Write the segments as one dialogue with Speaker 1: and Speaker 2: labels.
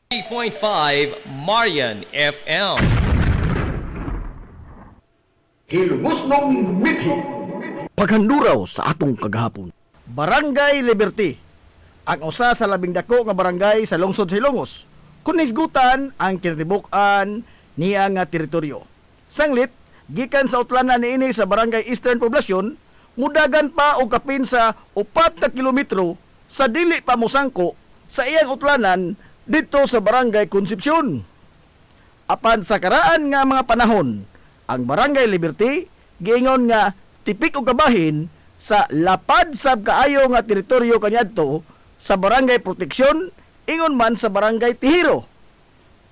Speaker 1: 8.5 Marian FM.
Speaker 2: Hilmusnong mithi.
Speaker 3: Paghanduraw sa atong kagahapon. Barangay Liberty, ang usa sa labing dako nga barangay sa lungsod sa Ilongos. Kun hisgutan ang kinatibuk-an niya nga teritoryo. Sanglit, gikan sa utlanan niini sa barangay Eastern Poblacion, mudagan pa og kapin sa 4 ka kilometro sa dili pa mosangko sa iyang utlanan dito sa barangay Concepcion. Apan sa karaan nga mga panahon, ang barangay Liberty giingon nga tipik og kabahin sa lapad sab kaayo nga teritoryo kaniadto sa barangay Proteksyon, ingon man sa barangay Tihiro.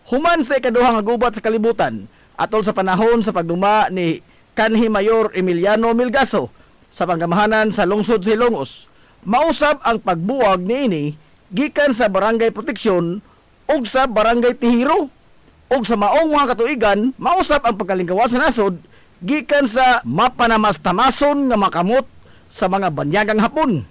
Speaker 3: Human sa ikaduha nga gubat sa kalibutan atol sa panahon sa pagduma ni kanhi Mayor Emiliano Milgaso sa panggamahanan sa lungsod sa Ilongos, mausab ang pagbuwag niini gikan sa barangay Proteksyon ug sa barangay Tihiro. Ug sa maong mga katuigan, mausab ang pagkalingkawas sa nasod gikan sa mapanamas-tamason nga makamot sa mga banyagang Hapon.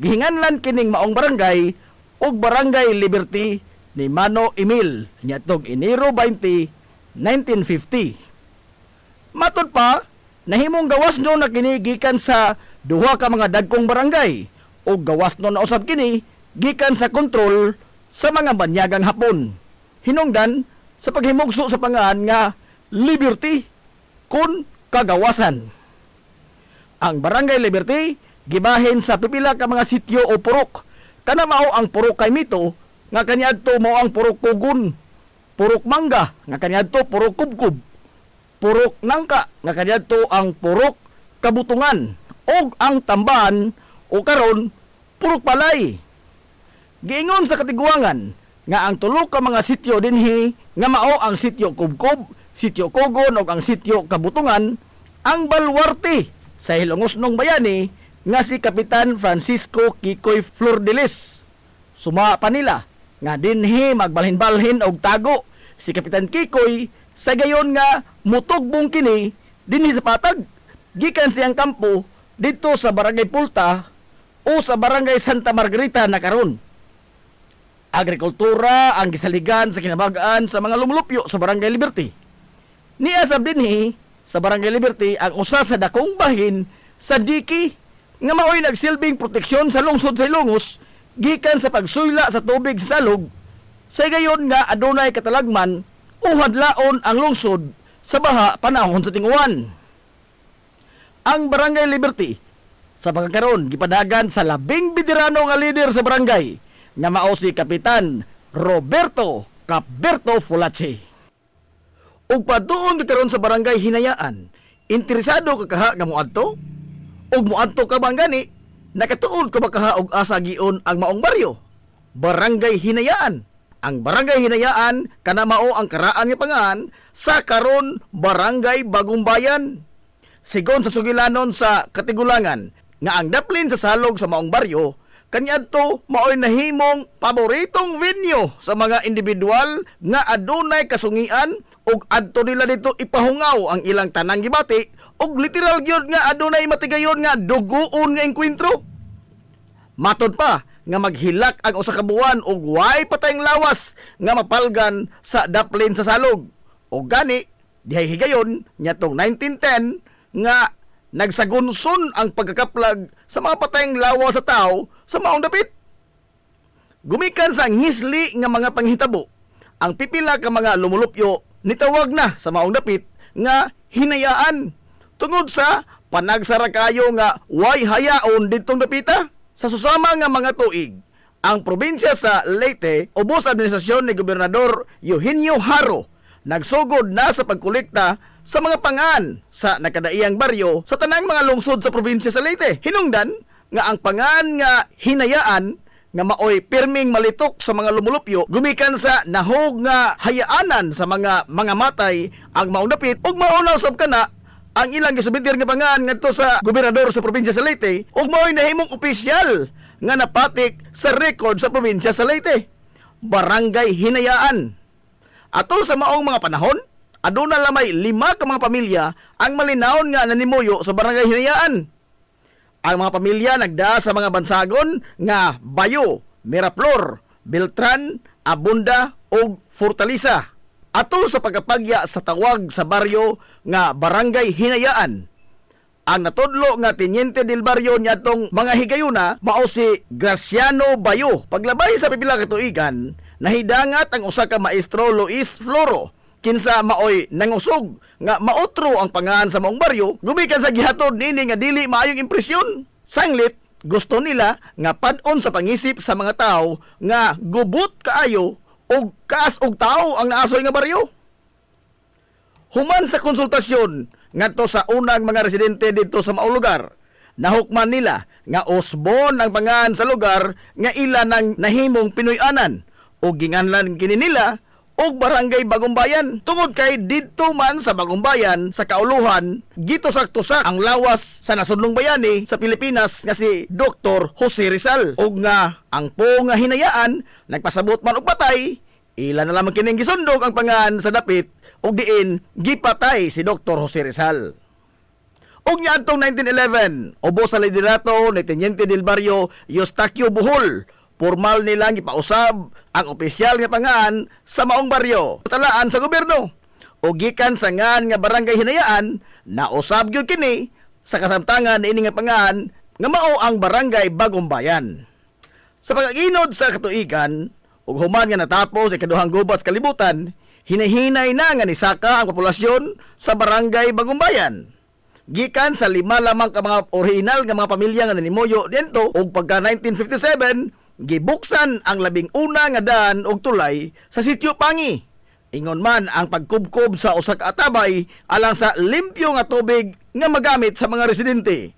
Speaker 3: Gihinganlan kining maong barangay ug Barangay Liberty ni Mano Emil niadtong Enero 20, 1950. Matod pa, nahimong gawas no na kini gikan sa duha ka mga dagkong barangay ug gawas no na usab kini gikan sa kontrol sa mga banyagang Hapon. Hinungdan sa paghimugso sa pangan nga Liberty kun kagawasan. Ang Barangay Liberty gibahin sa pipila ka mga sityo o purok. Kana mao ang purok kay Mito nga kaniadto mao ang purok Kugun, purok Mangga nga kaniadto purok Kubkub, purok Nangka nga kaniadto ang purok Kabutungan, ug ang Tamban o karon purok Palay. Giingon sa katiguangan nga ang tulo ka mga sityo dinhi nga mao ang sityo Kubkub, sityo Kugon ug ang sityo Kabutungan ang balwarte sa Hilongosnong bayani nga si Kapitan Francisco Kikoy Flordelis. Suma pa nila nga dinhi magbalhin-balhin og tago si Kapitan Kikoy sa gayon nga mutugbong kini dinhi sa patag gikan siyang kampo dito sa Barangay Pulta o sa Barangay Santa Margarita na karon. Agrikultura ang gisaligan sa kinabag-an sa mga lumulupyo sa Barangay Liberty. Niasab dinhi sa Barangay Liberty ang usa sa dakong bahin sa diki nga mao'y nagsilbing proteksyon sa lungsod sa Ilongos gikan sa pagsuyla sa tubig sa salog, sa gayon nga adunay katalagman o hadlaon ang lungsod sa baha panahon sa tinguan. Ang Barangay Liberty sa pagkakaroon gipadagan sa labing veterano nga leader sa barangay nga mao si Kapitan Roberto Caberto Fulaci. Ug patuon karon sa barangay Hinayaan, interesado ka kaha nga moadto? Ug moadto ka bang gani? Nakatuod ka ba kaha og asa giun ang maong baryo? Barangay Hinayaan. Ang Barangay Hinayaan kana mao ang karaan nga pangan sa karon Barangay Bagong Bayan. Sigon sa sugilanon sa katigulangan nga ang daplin sa salog sa maong baryo kaniadto mao'y nahimong paboritong venue sa mga individual nga adunay kasungian ug adto nila dito ipahungaw ang ilang tanang gibati ug literal gyud nga adunay matigayon nga duguon nga engkwentro. Matod pa nga maghilak ang usa ka buwan ug way patayng lawas nga mapalgan sa daplin sa salog. Ug gani dihay higayon niadtong 1910 nga nagsagunson ang pagkakaplag sa mga patayng lawas sa tao sa maong dapit. Gumikan sa ngisli nga mga panghitabo, ang pipila ka mga lumulupyo nitawag na sa maong dapit nga hinayaan tungod sa panagsara kayo nga way hayaon ditong dapita. Sa susama nga mga tuig, ang probinsya sa Leyte ubos administrasyon ni Gobernador Eugenio Haro nagsugod na sa pagkolekta sa mga pangan sa nakadaiyang baryo sa tanang mga lungsod sa probinsya sa Leyte. Hinungdan nga ang pangan nga hinayaan nga maoy pirming malitok sa mga lumulupyo gumikan sa nahog nga hayaanan sa mga matay ang maong dapit ug maunaw sab kana ang ilang gisubitir nga pangan ngadto sa gobernador sa probinsya sa Leyte ug mao'y nahimong opisyal nga napatik sa record sa probinsya sa Leyte. Barangay Hinayaan. Atol sa maong mga panahon, aduna lamay 5 ka mga pamilya ang malinawon nga nanimuyo sa Barangay Hinayaan. Ang mga pamilya nagda sa mga bansagon nga Bayo, Miraflor, Beltran, Abunda ug Fortaleza atol sa pagkapagya sa tawag sa baryo nga Barangay Hinayaan. Ang natudlo nga Teniente del Barrio niadtong mga higayuna mao si Graciano Bayo. Paglabay sa pipila ka tuigan, nahidangat ang usa ka maestro Luis Floro kinsa maoy nangusog nga maotro ang pangalan sa maong baryo gumikan sa gihatod nini nga dili maayong impresyon. Sanglit gusto nila nga pad-on sa pangisip sa mga tao nga gubot kaayo og kaas og tao ang naasoy nga baryo. Human sa konsultasyon ngadto sa unang mga residente dito sa maong lugar, nahukman nila nga Osbon ang pangalan sa lugar nga ila nang nahimong Pinoy-anan o ginganlan kini nila og Barangay Bagong Bayan. Tungod kay didto man sa Bagong Bayan sa kauluhan gitosakto-sak ang lawas sa nasudnong bayani sa Pilipinas nga si Dr. Jose Rizal. Og nga ang po nga hinayaan nagpasabot man og patay, ila na lamang kining gisundog ang pangan sa dapit og diin gipatay si Dr. Jose Rizal. Og niadtong 1911, ubos sa liderato ni Teniente del Barrio Eustaquio Bohol, formal nilang ipausab ang opisyal nga pangan sa maong baryo talaan sa gobyerno. O gikan sa ngan nga Barangay Hinayaan, nausab gyud kini sa kasamtangan niini nga pangan nga mao ang Barangay Bagong Bayan. Sa pagaginod sa katuigan, ug human nga natapos ang ikaduhang gubat sa kalibutan, hinahinay na nga nisaka ang populasyon sa Barangay Bagong Bayan. Gikan sa 5 lamang ka mga original nga mga pamilya nga nanimuyo dento ug pagka 1957 gibuksan ang 11 nga daan og tulay sa Sitio Pangi. Ingon man ang pagkubkob sa usa ka atabay alang sa limpyo nga tubig nga magamit sa mga residente.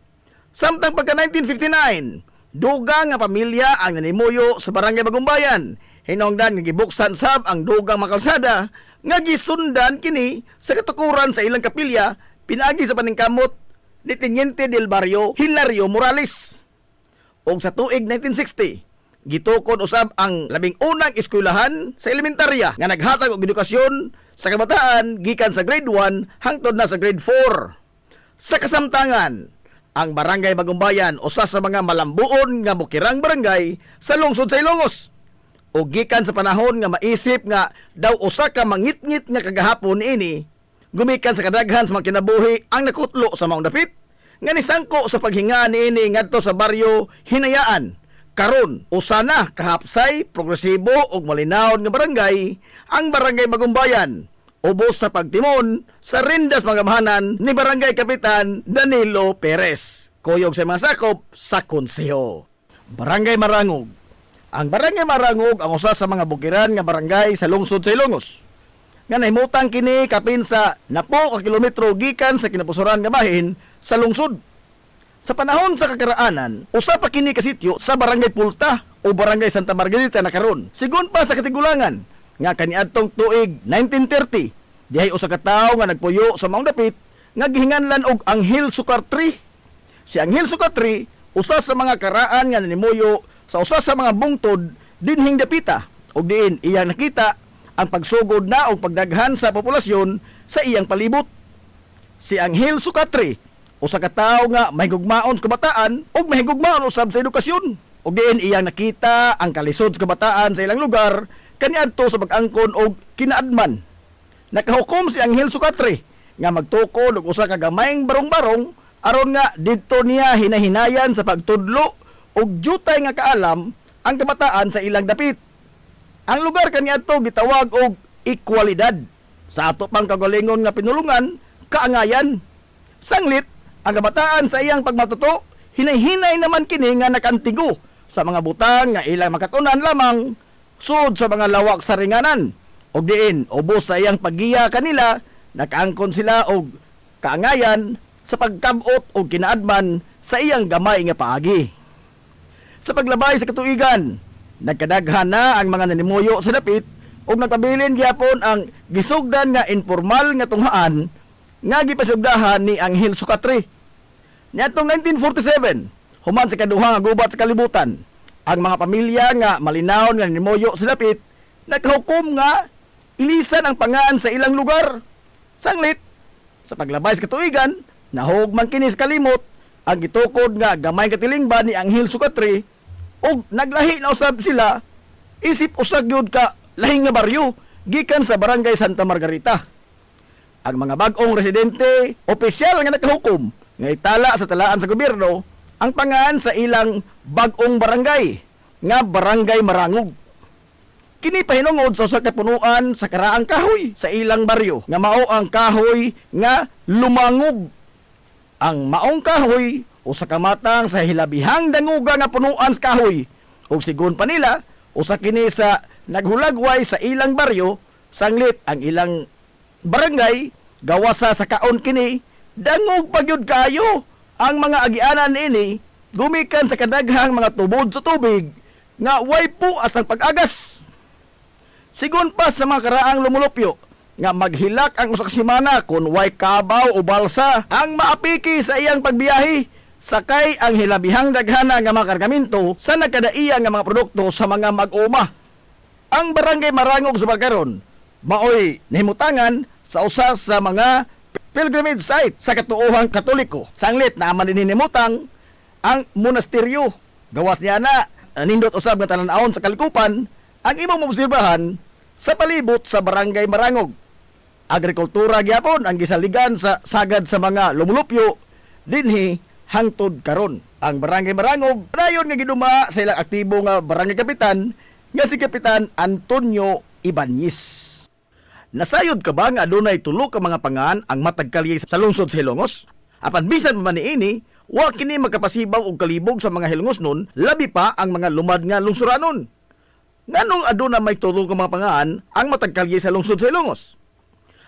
Speaker 3: Samtang pagka 1959, dugang nga pamilya ang nanimuyo sa Barangay Bagong Bayan. Hinungdan nga gibuksan sab ang dugang mga kalsada nga gisundan kini sa katukuran sa ilang kapilya pinaagi sa paningkamot ni Teniente del Barrio Hilario Morales. Og sa tuig 1960, gitukod usab ang 11 eskwelahan sa elementarya nga naghatag og edukasyon sa kabataan gikan sa grade 1 hangtod na sa grade 4. Sa kasamtangan, ang Barangay Bagong Bayan usa sa mga malambuon nga bukirang barangay sa lungsod sa Ilongos. O gikan sa panahon nga maisip nga daw usa ka mangitngit nga kagahapon ini, gumikan sa kadaghan sa mga kinabuhi ang nakutlo sa maong dapit nga nisangko sa paghinga niini ngadto sa baryo Hinayaan. Karon usa na kahapsay, progresibo ug malinaw nga barangay ang Barangay Bagong Bayan, ubos sa pagtimon sa rindas magamahanan ni Barangay Kapitan Danilo Perez, kuyog sa mga sakop sa konseho. Barangay Marangog. Ang Barangay Marangog ang usa sa mga bukiran nga barangay sa lungsod sa Ilongos. Nga nahimutang kini kapin sa napo ka kilometro gikan sa kinapusoran nga bahin sa lungsod. Sa panahon sa kakaraanan, usa pa kini ka sityo sa Barangay Pulta o Barangay Santa Margarita na karon. Sigon pa sa katigulangan nga kaniadtong tuig 1930, dihay usa ka tawo nga nagpuyo sa maong dapit nga gihinganlan og Anghel Sucatri. Si Anghel Sucatri usa sa mga karaan nga nanimuyo sa usa sa mga bungtod dinhing dapita og diin iyang nakita ang pagsugod na o pagdaghan sa populasyon sa iyang palibot. Si Anghel Sucatri, usa ka tawo nga mahigugmaon sa kabataan o mahigugmaon usab sa edukasyon. O diin iyang nakita ang kalisod sa kabataan sa ilang lugar kaniadto sa pag-angkon og kinaadman. Nakahukom si Anghel Sucatri nga magtukod og usa ka gamayng barong-barong aron nga didto niya hinahinayan sa pagtudlo og jutay nga kaalam ang kabataan sa ilang dapit. Ang lugar kaniadto gitawag og ekwalidad. Sa ato pang kagalingon nga pinulungan, kaangayan. Sanglit, ang kabataan sa iyang pagmatuto, hinay-hinay naman kini nga nakantigo sa mga butang nga ilang makatunan lamang sud sa mga lawak sa ringanan. Og diin, ubos sa iyang paggiya kanila, nakaangkon sila og kaangayan sa pagkabot og kinaadman sa iyang gamay nga paagi. Sa paglabay sa katuigan, nagkadaghan na ang mga nanimuyo sa dapit ug nagpabilin gyapon ang gisugdan nga informal nga tunghaan nga gipasugdahan ni Anghel Sucatri. Niadtong 1947, human sa kaduha nga gubat sa kalibutan, ang mga pamilya nga malinaw nga nanimuyo sa dapit naghukom nga ilisan ang pangan sa ilang lugar. Sanglit, sa paglabay sa katuigan, nahugman kini sa kalimot ang gitukod nga gamay katilingban ni Anghel Sucatri ug naglahi na usab sila isip usag yun ka lahing nga baryo gikan sa barangay Santa Margarita. Ang mga bag-ong residente, opisyal nga nakahukom nga itala sa talaan sa gobyerno ang pangan sa ilang bag-ong barangay nga Barangay Marangog. Kini pahinungod sa usa ka punuan sa karaang kahoy sa ilang baryo nga mao ang kahoy nga lumangog. Ang maong kahoy usa ka matang sa hilabihang danguga nga punuan sa kahoy ug sigon pa nila usa kini sa naghulagway sa ilang baryo sanglit ang ilang barangay gawasa sa kaon kini dangog pagyud kayo ang mga agianan ini gumikan sa kadaghang mga tubod sa tubig nga way puas ang pag-agas. Sigon pa sa mga karaang lumulupyo nga maghilak ang usa ka semana kun way kabaw o balsa ang maapiki sa iyang pagbiyahe sakay ang hilabihang daghana nga mga kargamento sa nagkadaiya nga mga produkto sa mga mag-uma. Ang Barangay Marangog sa Bakaron maoy nahimutangan sa usa sa mga pilgrimage site sa katuohang Katoliko. Sanglit na man dinhimutang ang monasteryo. Gawas niya na nindot usab nga talan-awon sa kalikupan ang imong maobserbahan sa palibot sa Barangay Marangog. Agrikultura gyapon ang gisaligan sa sagad sa mga lumulupyo dinhi hangtod karon. Ang Barangay Marangog dayon nga giduma sa ilang aktibo nga barangay kapitan nga si Kapitan Antonio Ibanez. Nasayod ka ba nga adunay tulo ka mga pangan ang matag kalye sa lungsod sa Hilongos? Apan bisan man niini, wa kini magkapasibaw og kalibog sa mga Hilongos nun, labi pa ang mga lumad nga lungsuranon. Nganong aduna may tulo ka mga pangan ang matag kalye sa lungsod sa Hilongos?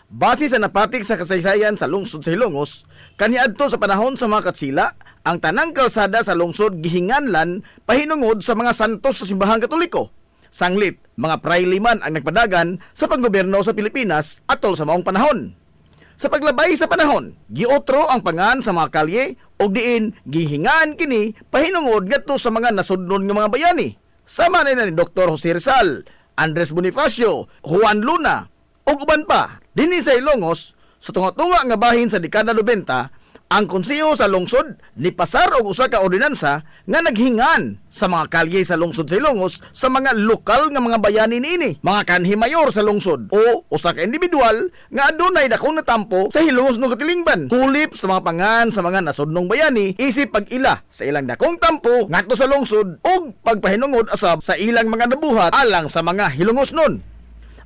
Speaker 3: Base sa napatik sa kasaysayan sa lungsod sa Hilongos, kaniadto sa panahon sa mga katsila, ang tanang kalsada sa lungsod gihinganlan pahinungod sa mga santos sa simbahang Katoliko. Sanglit, mga prailiman ang nagpadagan sa panggobyerno sa Pilipinas atol sa maong panahon. Sa paglabay sa panahon, giotro ang pangan sa mga kalye o diin gihingan kini pahinungod ngadto sa mga nasudnon nga mga bayani. Sama na ni Dr. Jose Rizal, Andres Bonifacio, Juan Luna, o uban pa. Dinhi sa Ilongos, sa tunga-tunga nga bahin sa dekada 90, ang konseho sa lungsod ni pasar og usa ka ordinansa nga naghingan sa mga kalye sa lungsod sa Ilongos sa mga lokal nga mga bayani niini, mga kanhi mayor sa lungsod o usa ka individual nga adunay dakong natampo sa Hilongos no katilingban. Hulip sa mga pangan sa mga nasudnong bayani isip pag-ila sa ilang dakong tampo ngadto sa lungsod ug pagpahinungod asab sa ilang mga nabuhat alang sa mga Hilongos nun.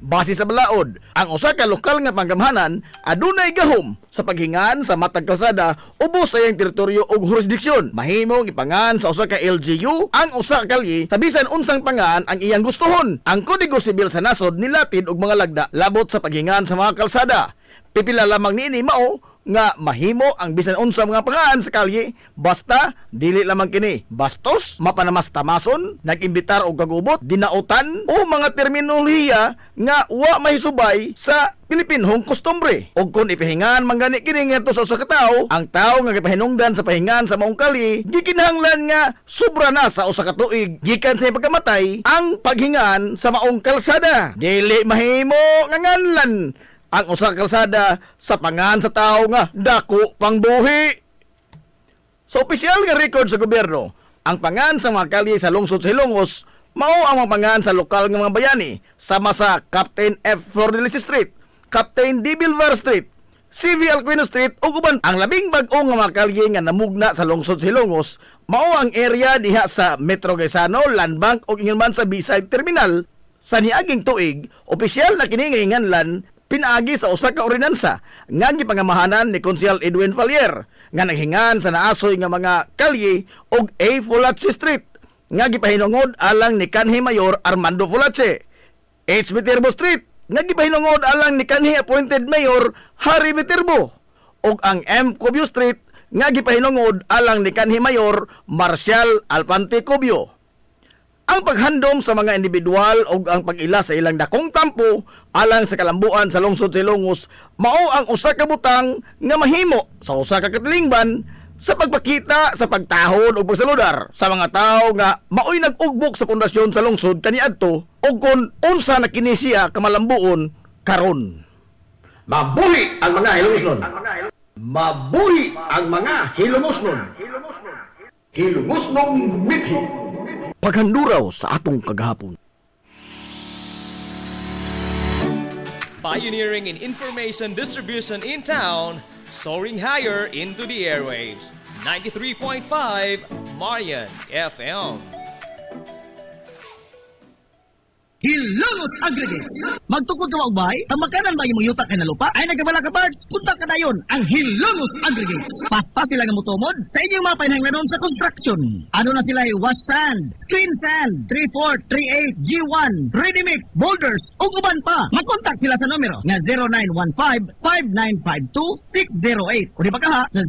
Speaker 3: Base sa balaod, ang usa ka lokal nga panggamhanan adunay gahom sa paghingan sa matag kalsada ubos sa iyang teritoryo ug jurisdiksyon. Mahimong ipangan sa usa ka LGU ang usa ka kalye tabisan unsang pangan ang iyang gustuhon. Ang Kodigo Sibil sa nasod nilatid og mga lagda labot sa paghingan sa mga kalsada. Pipila lamang niini mao nga mahimo ang bisan unsa mga pangaan sa kalye basta dili lamang kini bastos, mapanamastamason, nagimbitar og kagubot, dinautan o mga terminolohiya nga wa mahisubay sa Pilipinhong kostumbre. Og kun ipahingan man gani kini ngadto sa usa ka tawo, ang tawo nga gipahinungdan sa pahingan sa maong kalye gikinahanglan nga sobra na sa usa ka tuig gikan sa pagkamatay ang paghingan sa maong kalsada. Dili mahimo nga nganlan ang usa ka kalsada sa pangan sa tao nga dako pang buhi. Sa opisyal nga record sa gobyerno, ang pangan sa mga kalye sa lungsod sa Hilongos mao ang mga pangan sa lokal nga mga bayani sama sa Captain F. Flordelis Street, Captain D. Bilvar Street, CV Alcuino Street ug uban. Ang labing bag-o nga mga kalye nga namugna sa lungsod sa Hilongos mao ang area diha sa Metro Gaisano, Land Bank ug ingon man sa B-side terminal. Sa niaging tuig, opisyal na kini nga hinganlan pinaagi sa usa ka ordinansa nga gipangamahanan ni Konsehal Edwin Falier nga naghingan sa naasoy nga mga kalye og A. Fulache Street nga gipahinungod alang ni kanhi Mayor Armando Fulache, H. Viterbo Street nga gipahinungod alang ni kanhi appointed Mayor Harry Viterbo ug ang M. Cubio Street nga gipahinungod alang ni kanhi Mayor Marcial Alpante Cubio. Ang paghandom sa mga individual o ang pag-ila sa ilang dakong tampo alang sa kalambuan sa lungsod sa Ilongos mao ang usa ka butang nga mahimo sa usa ka katilingban sa pagpakita sa pagtahon o pagsaludar sa mga tao nga maoy nag-ugbok sa pundasyon sa lungsod kaniadto o kung unsa na kini siya kamalambuon karon.
Speaker 2: Mabuhi ang mga Hilongosnon. Mabuhi ang mga Hilongosnon. Hilongosnong mithi.
Speaker 3: Paghanduraw sa atong kagahapon.
Speaker 1: pioneering in information distribution in town, soaring higher into the airwaves. 93.5 Marian FM.
Speaker 4: Hilongos Aggregates. Magtukod ka magbay, ang makanan ba yung yuta kay na lupa ay nagabala ka parts, punta ka dayon ang Hilongos Aggregates. Paspas sila nga mutumod sa inyong mga panahanglanon sa construction. Ano na sila ay wash sand, screen sand, 3-4, 3-8, G1, ready mix, boulders, ug uban pa. Mag-contact sila sa numero nga 0915-5952-608 o di ba kaha sa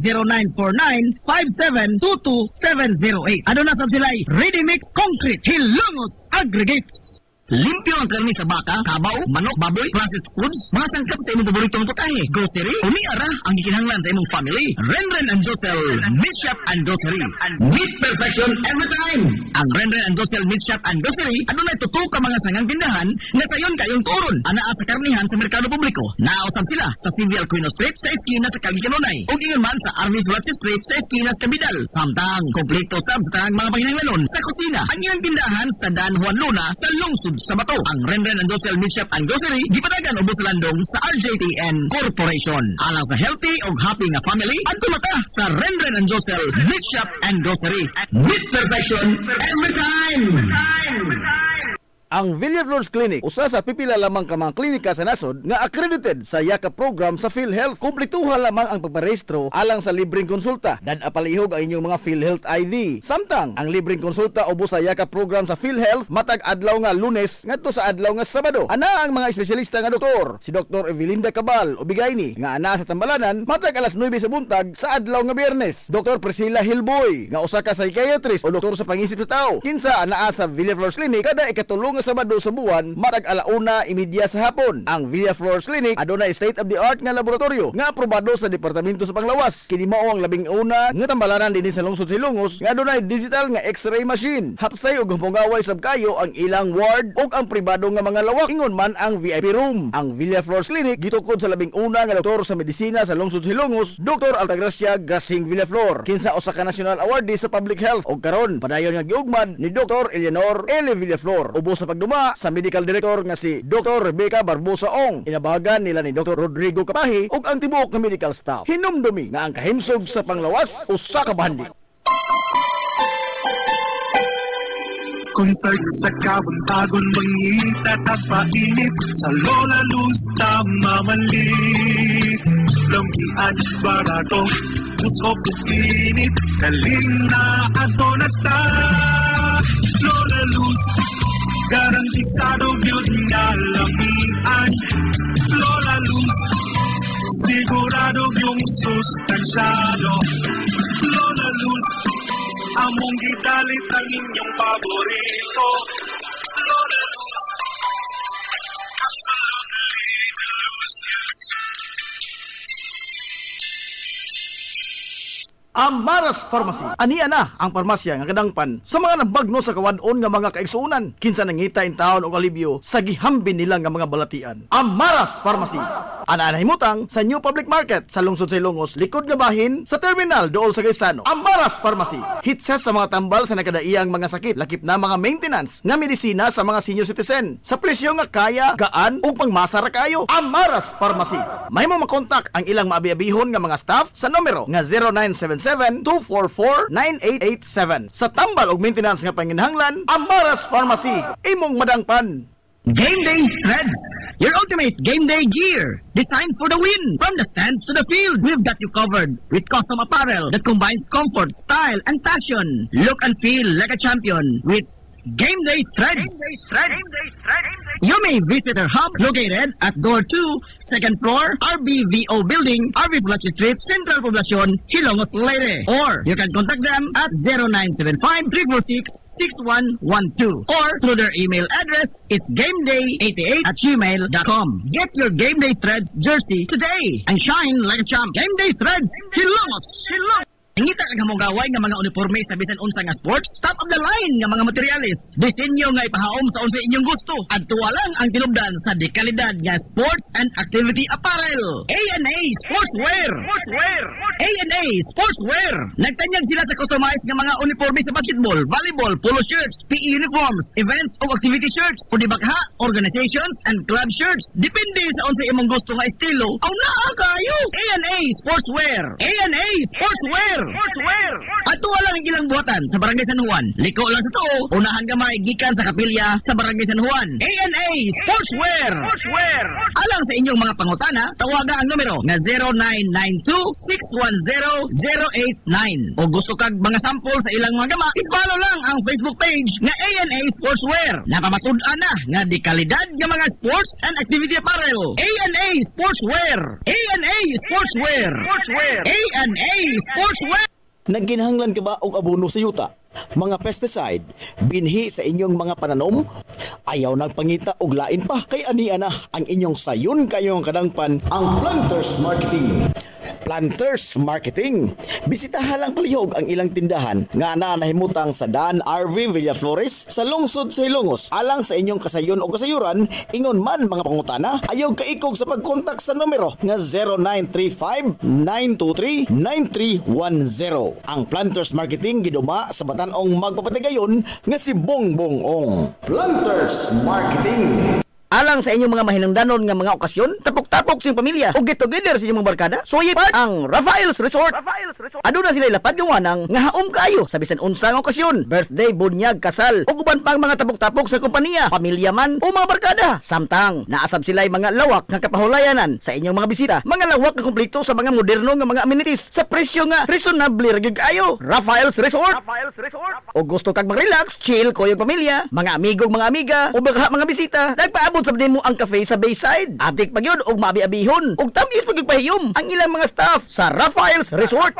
Speaker 4: 0949-5722-708. Ano na sab sila ay ready mix concrete Hilongos Aggregates. Limpyo ang karni sa baka, kabaw, manok, baboy, processed foods, mga sangkap sa imong paboritong putahe, grocery, umiara ang gikinahanglan sa imong family. Renren and Josel Meat Shop and Grocery. Meat perfection every time. Ang Renren and Josel Meat Shop and Grocery, ano na tutok ka mga sangang tindahan na sayon kayong turon. Anaa sa karnihan sa merkado publiko. Naosab sila sa Civil Aquino Street sa eskina sa Calgicanonay. O ingon man sa Army Flatch Street sa eskina sa Cabidal. Samtang, kompleto sab sa tanang mga panginahanglanon sa kusina. Ang ilang tindahan sa Dan Juan Luna sa Lungsod sa Bato. Ang Renren and Josel Meat Shop and Grocery gipadagan ubos sa landong sa RJTN Corporation. Alang sa healthy o happy nga family at tumata sa Renren and Josel Meat Shop and Grocery. Meat perfection every time.
Speaker 3: Ang Villaflores Clinic, usa sa pipila lamang ka mga klinika sa nasod nga accredited sa YAKA program sa PhilHealth. Kumpletuha lamang ang pagparehistro alang sa libreng konsulta. Palihog ang inyong mga PhilHealth ID. Samtang ang libreng konsulta ubos sa YAKA program sa PhilHealth matag adlaw nga Lunes ngadto sa adlaw nga Sabado. Ana ang mga espesyalista nga doktor, si Dr. Evelinda Cabal Ubigayni nga ana sa Tambalanan matag alas 9 sa buntag sa adlaw nga Biyernes. Dr. Priscilla Hilboy nga usa ka psychiatrist o doktor sa pangisip sa tao. Kinsa anaa sa Villaflores Clinic kada ikatulong Sabado sa buwan matag alauna imidya sa hapon. Ang Villaflores Clinic adunay state of the art nga laboratorio nga aprobado sa Departamento sa Panglawas. Kini mao ang labing una nga tambalanan dinhi sa lungsod Hilongos nga adunay digital nga X-ray machine. Hapsay ug humpungaway sab kayo ang ilang ward ug ang pribado nga mga lawak ingon man ang VIP room. Ang Villaflores Clinic gitukod sa labing una nga doktor sa medisina sa lungsod Hilongos, Dr. Altagracia Gasing Villaflor. Kinsa usa ka national awardee sa public health ug karon padayon nga giugmad ni Dr. Eleanor L. Villaflor. Ubos sa pagduma sa medical director nga si Dr. Rebecca Barbosa Ong. Inabahagan nila ni Dr. Rodrigo Kapahi ug ang tibuok nga medical staff. Hinumdumi nga ang kahimsog sa panglawas usa ka bandi.
Speaker 5: Concert sa kabuntagon mangita tagpainit sa Lola Luz tamamali lampian barato usok init kaling na ato nata Lola Luz garantisado yun nga lamian Lola Luz sigurado yung sustansyado Lola Luz among gidalit ang inyong paborito Lola Luz absolutely delicious.
Speaker 3: Amaras Pharmacy. Ania na ang parmasya nga kadangpan sa mga nabagno sa kawadon nga mga kaigsuunan. Kinsa nangita in taon og alibyo sa gihambin nila nga mga balatian. Amaras Pharmacy. Ana himutang sa New Public Market sa lungsod sa Ilongos, likod nga bahin sa terminal dool sa Gaisano. Amaras Pharmacy. Hitsa sa mga tambal sa nakadaiyang mga sakit, lakip na mga maintenance nga medisina sa mga senior citizen. Sa presyo nga kaya, gaan ug pangmasara kayo. Amaras Pharmacy. Mahimo makontak ang ilang maabi-abihon nga mga staff sa numero nga 0977-244-9887. Sa tambal ug maintenance nga panginahanglan, Amaras Pharmacy. Imong madangpan.
Speaker 4: Game Day Threads, your ultimate game day gear, designed for the win. From the stands to the field, we've got you covered with custom apparel that combines comfort, style, and passion. Look and feel like a champion with Game Day Threads. You may visit our hub located at Door 2, second floor, RBVO Building, RB Flatch Street, Central Poblacion, Hilongos, Leyte. Or you can contact them at 0975-346-6112 or through their email address, it's gameday88@gmail.com. Get your Game Day Threads jersey today and shine like a champ. Game Day Threads, Hilongos. Ingita ka mo gaway nga mga uniforme sa bisan unsa nga sports, top of the line nga mga materyales. Disenyo nga ipahaom sa unsa inyong gusto. Adtuwa lang ang tinubdan sa dekalidad nga sports and activity apparel. A&A Sportswear. A&A Sportswear. Nagtanyag sila sa customized nga mga uniforme sa basketball, volleyball, polo shirts, PE uniforms, events o activity shirts, o di bakha, organizations and club shirts. Depende sa unsa imong gusto nga estilo. Aw naa kayo. A&A Sportswear. A&A Sportswear. Ato lang ang ilang buhatan sa Barangay San Juan. Liko lang sa tuo, unahan gamay gikan sa kapilya sa Barangay San Juan. A&A Sportswear. Alang sa inyong mga pangutana, tawaga ang numero nga 0992-610-089. O gusto kag mga sample sa ilang mga gama, i-follow lang ang Facebook page nga A&A Sportswear. Napamatud-an na nga di kalidad nga mga sports and activity apparel. A&A Sportswear. A&A Sportswear. A&A Sportswear.
Speaker 6: Nagginahanglan ka ba og abono sa yuta? Mga pesticide, binhi sa inyong mga pananom? Ayaw nagpangita og lain pa. Kay aniya na ang inyong sayon kayong kadangpan ang Planters Marketing. Planters Marketing. Bisitahan lang palihog ang ilang tindahan nga nahimutang sa Dan RV Villaflores sa lungsod sa Ilongos. Alang sa inyong kasayon o kasayuran, ingon man mga pangutana, ayaw kaikog sa pagkontak sa numero nga 0935-923-9310. Ang Planters Marketing giduma sa batanong magpapatigayon nga si Bongbong Ong. Planters Marketing.
Speaker 3: Alang sa inyong mga mahinungdanon nga mga okasyon, tapok-tapok sa inyong pamilya o get together sa inyong mga barkada, suyi pa ang Rafael's Resort. Aduna sila lapat yung wanang nga haom kayo sa bisan unsang okasyon, birthday, bunyag, kasal, o guban pang mga tapok-tapok sa kompanya, pamilya man o mga barkada. Samtang naasab sila mga lawak nga kapahulayanan sa inyong mga bisita, mga lawak nga kumpleto sa mga moderno nga mga amenities sa presyo nga reasonable ra gyud kayo. Rafael's Resort. O gusto kag mag-relax, chill ko yung pamilya, mga amigong mga amiga o baka mga bisita, nagpaabot sa mo ang cafe sa Bayside. Atik pa yun og maabi-abihon og tamis pagpahiyom ang ilang mga staff sa Rafael's Resort.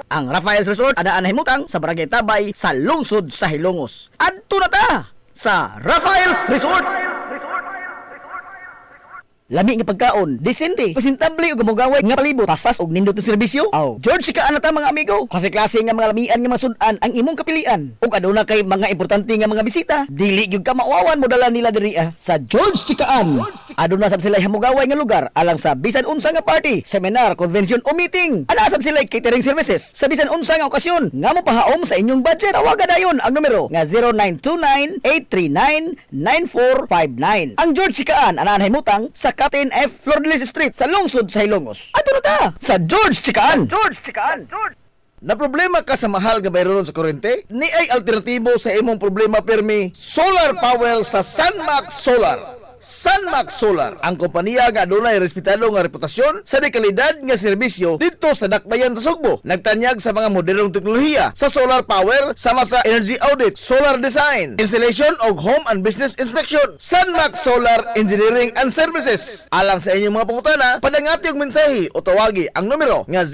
Speaker 3: Ang Rafael's Resort ana nahimutang sa Barangay Tabay sa lungsod sa Hilongos. Adto na ta sa Rafael's Resort. Lami nga pagkaon, desente, presentable ug gamugaway nga palibot, paspas og nindot nga serbisyo. Aw, George ka ana ta mga amigo. Klase-klase nga mga lamian nga masud-an ang imong kapilian. Ug aduna kay mga importante nga mga bisita, dili gyud ka mauawan mo dala nila diri sa George Chikaan. Aduna sab sila hamugaway nga lugar alang sa bisan unsa nga party, seminar, convention o meeting. Ana sab sila catering services sa bisan unsa nga okasyon nga mopahaom sa inyong budget. Tawagan dayon ang numero nga 0929-839-9459. Ang George Chikaan ana nahimutang sa Captain F. Flordelis Street sa lungsod sa Hilongos. Ato na ta sa George Chikaan. Na problema ka sa mahal nga bayron sa kuryente? Ni ay alternatibo sa imong problema permi solar power sa Sunmax Solar. Sunmax Solar, ang kompanya nga adunay respetado nga reputasyon sa dekalidad nga serbisyo dito sa Dakbayan sa Sugbo. Nagtanyag sa mga modernong teknolohiya sa solar power sama sa energy audit, solar design, installation og home and business inspection. Sunmax Solar Engineering and Services. Alang sa inyong mga pangutana, padangati og mensahe o tawagi ang numero nga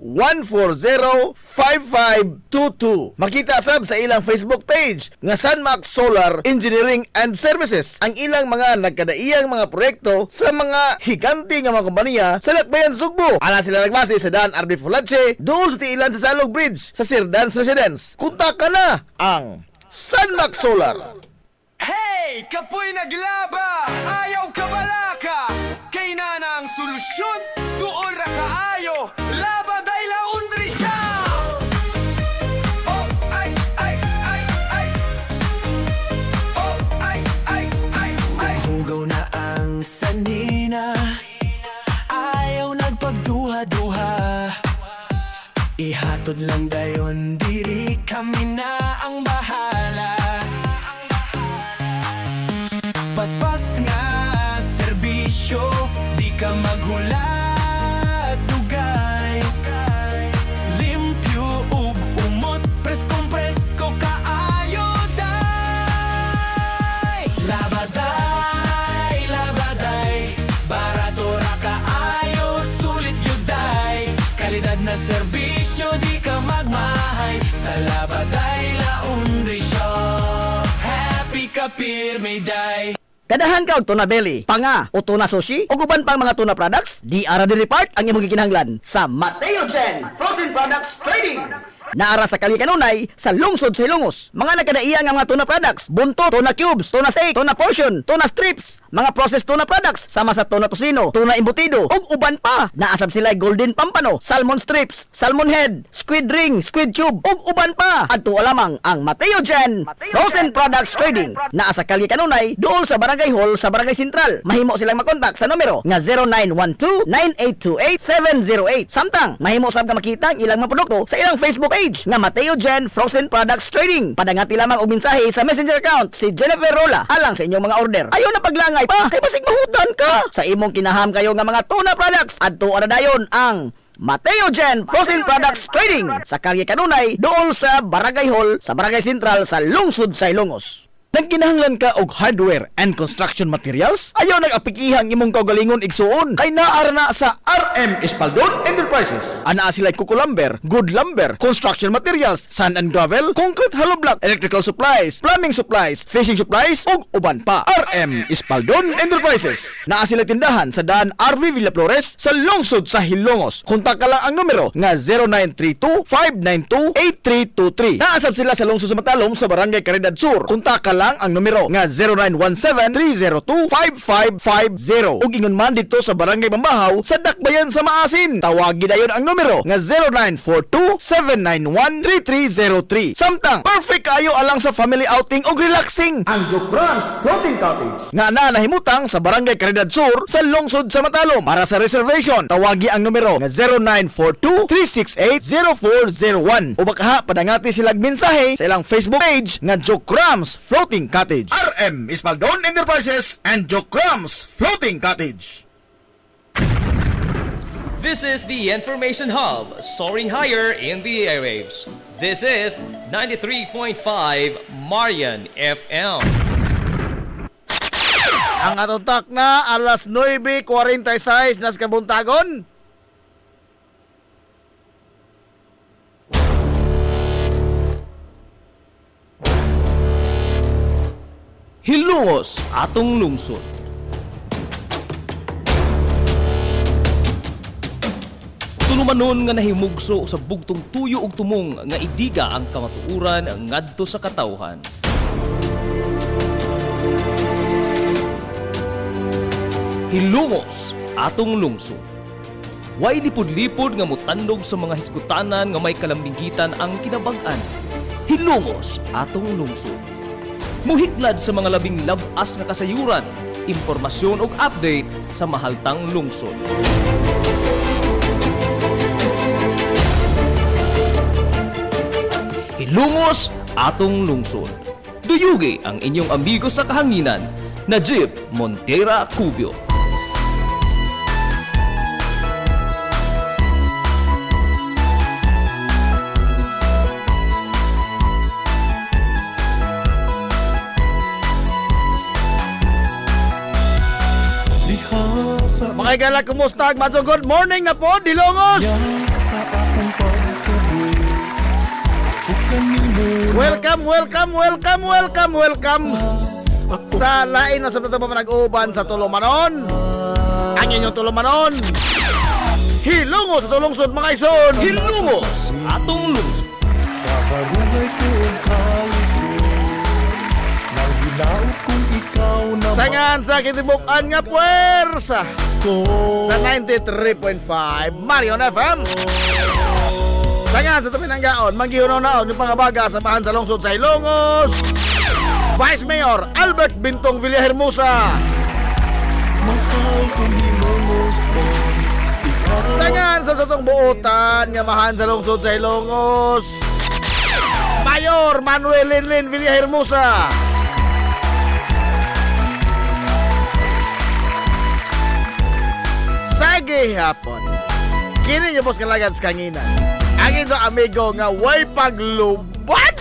Speaker 3: 0967-140-5522. Makita sab sa ilang Facebook page nga Sunmax Solar Engineering and Services ang ilang mga nagkadaiyang mga proyekto sa mga higanti nga mga kompanya sa Dakbayan Sugbo. Ala sila nagbase sa Dan RB Fulache doon sa tiilan sa Salog Bridge sa Sirdans Residence. Kontak na ang Sunmax Solar.
Speaker 7: Hey! Kapoy naglaba! Ayaw ka balaka! Kay na ang solusyon, tuol ra kaayo! Laba day laundry siya! Oh, ay, ay, ay, ay! Oh, ay, ay, ay, ay! Hugaw na ang sanina, ayaw nagpagduha-duha. Ihatod lang dayon, diri kami na ang bahala. Paspas nga serbisyo, di ka maghula dugay. Limpyo ug umot, preskong-presko kaayo day. Labaday, barato ra kaayo, sulit yun day. Kalidad na serbisyo, di ka magmahay sa Labaday Laundry Shop. Happy ka pirmi day.
Speaker 3: Kadahan ka og tuna belly, panga o tuna sushi o guban pang mga tuna products, di ara diri part ang imong gikinahanglan sa Mateo Gen Frozen Products Trading. Naara sa Kali Kanunay sa lungsod sa Ilongos. Mga nagkadaiya nga mga tuna products, buntot, tuna cubes, tuna steak, tuna portion, tuna strips, mga processed tuna products sama sa tuna tocino, tuna embutido ug uban pa. Naasab sila golden pampano, salmon strips, salmon head, squid ring, squid tube ug uban pa. Adto lamang ang Mateo Gen Frozen Products Trading. Naa sa Kali Kanunay, duol sa Barangay Hall sa Barangay Sentral. Mahimo silang makontak sa numero nga 0912-9828-708. Samtang mahimo sab ka makita ang ilang mga produkto sa ilang Facebook page nga Mateo Gen Frozen Products Trading. Padangati lamang og mensahe sa messenger account si Jennifer Rola alang sa inyong mga order. Ayaw na paglangay pa, kay basig mahutan ka sa imong kinaham kayo nga mga tuna products. Adto ara dayon ang Mateo Gen Frozen Products Trading sa Kali Kanunay, duol sa Barangay Hall sa Barangay Sentral sa lungsod sa Ilongos.
Speaker 6: Nagkinahanglan ka og hardware and construction materials? Ayaw nag-apikihang imong kaugalingon igsuon. Kay naara na sa RM Espaldon Enterprises. Ana sila kukulumber, good lumber, construction materials, sand and gravel, concrete hollow block, electrical supplies, plumbing supplies, fishing supplies, ug uban pa. RM Espaldon Enterprises. Naa sila tindahan sa daan RV Villa Flores sa lungsod sa Hilongos. Kontak ka lang ang numero nga 0932-592-8323. Naasab sila sa lungsod sa Matalom sa Barangay Caridad Sur. Kontak ka lang ang numero nga 0917-302-5550. Ug ingon man dito sa Barangay Bambahaw sa Dakbayan sa Maasin. Tawagi dayon ang numero nga 0942-791-3303. Samtang perfect kayo alang sa family outing ug relaxing. Ang Jokrans Floating Cottage nga nahimutang sa Barangay Caridad Sur sa lungsod sa Matalom. Para sa reservation, tawagi ang numero nga 0942-368-0401. O baka padangati silang mensahe sa ilang Facebook page nga Jokrans Floating Cottage. RM Espaldon Enterprises and Jokrams Floating Cottage.
Speaker 1: This is the Information Hub, soaring higher in the airwaves. This is 93.5 Marian FM.
Speaker 3: Ang atong tak na alas 9:46 nas kabuntagon.
Speaker 1: Hilongos atong lungsod. Tulumanon nga nahimugso sa bugtong tuyo ug tumong nga idiga ang kamatuuran ngadto sa katawhan. Hilongos atong lungsod. Way lipod-lipod nga mutandog sa mga hiskutanan nga may kalambigitan ang kinabag-an. Hilongos atong lungsod. Muhiklad sa mga labing labas nga kasayuran, impormasyon ug update sa mahaltang lungsod. Hilongos atong lungsod. Duyugi ang inyong amigo sa kahanginan, Najib Montera Cubio.
Speaker 3: Mga igala, kumusta? Madzo, good morning na po, Dilongos! Welcome sa lain na sa pa nag-uban sa Tulumanon. Ang inyong Tulumanon, Hilongos sa Tulungsod, mga ison!
Speaker 1: Hilongos atong lungsod.
Speaker 3: Sangan sa kitibukan nga puwersa sa 93.5 Marion FM. Sangan sa tabi ng gaon, manggihunaw-naon yung pangabaga sa bahan sa lungsod sa Hilongos, Vice Mayor Albert Bintong Villahermosa. Sangan sa tatong buotan nga mahan sa lungsod sa Hilongos, Mayor Manuel Linlin Villahermosa. Sagi hapon, kini niyo pos kalagad sa kanginan. Ang inyong amigo nga way paglubat.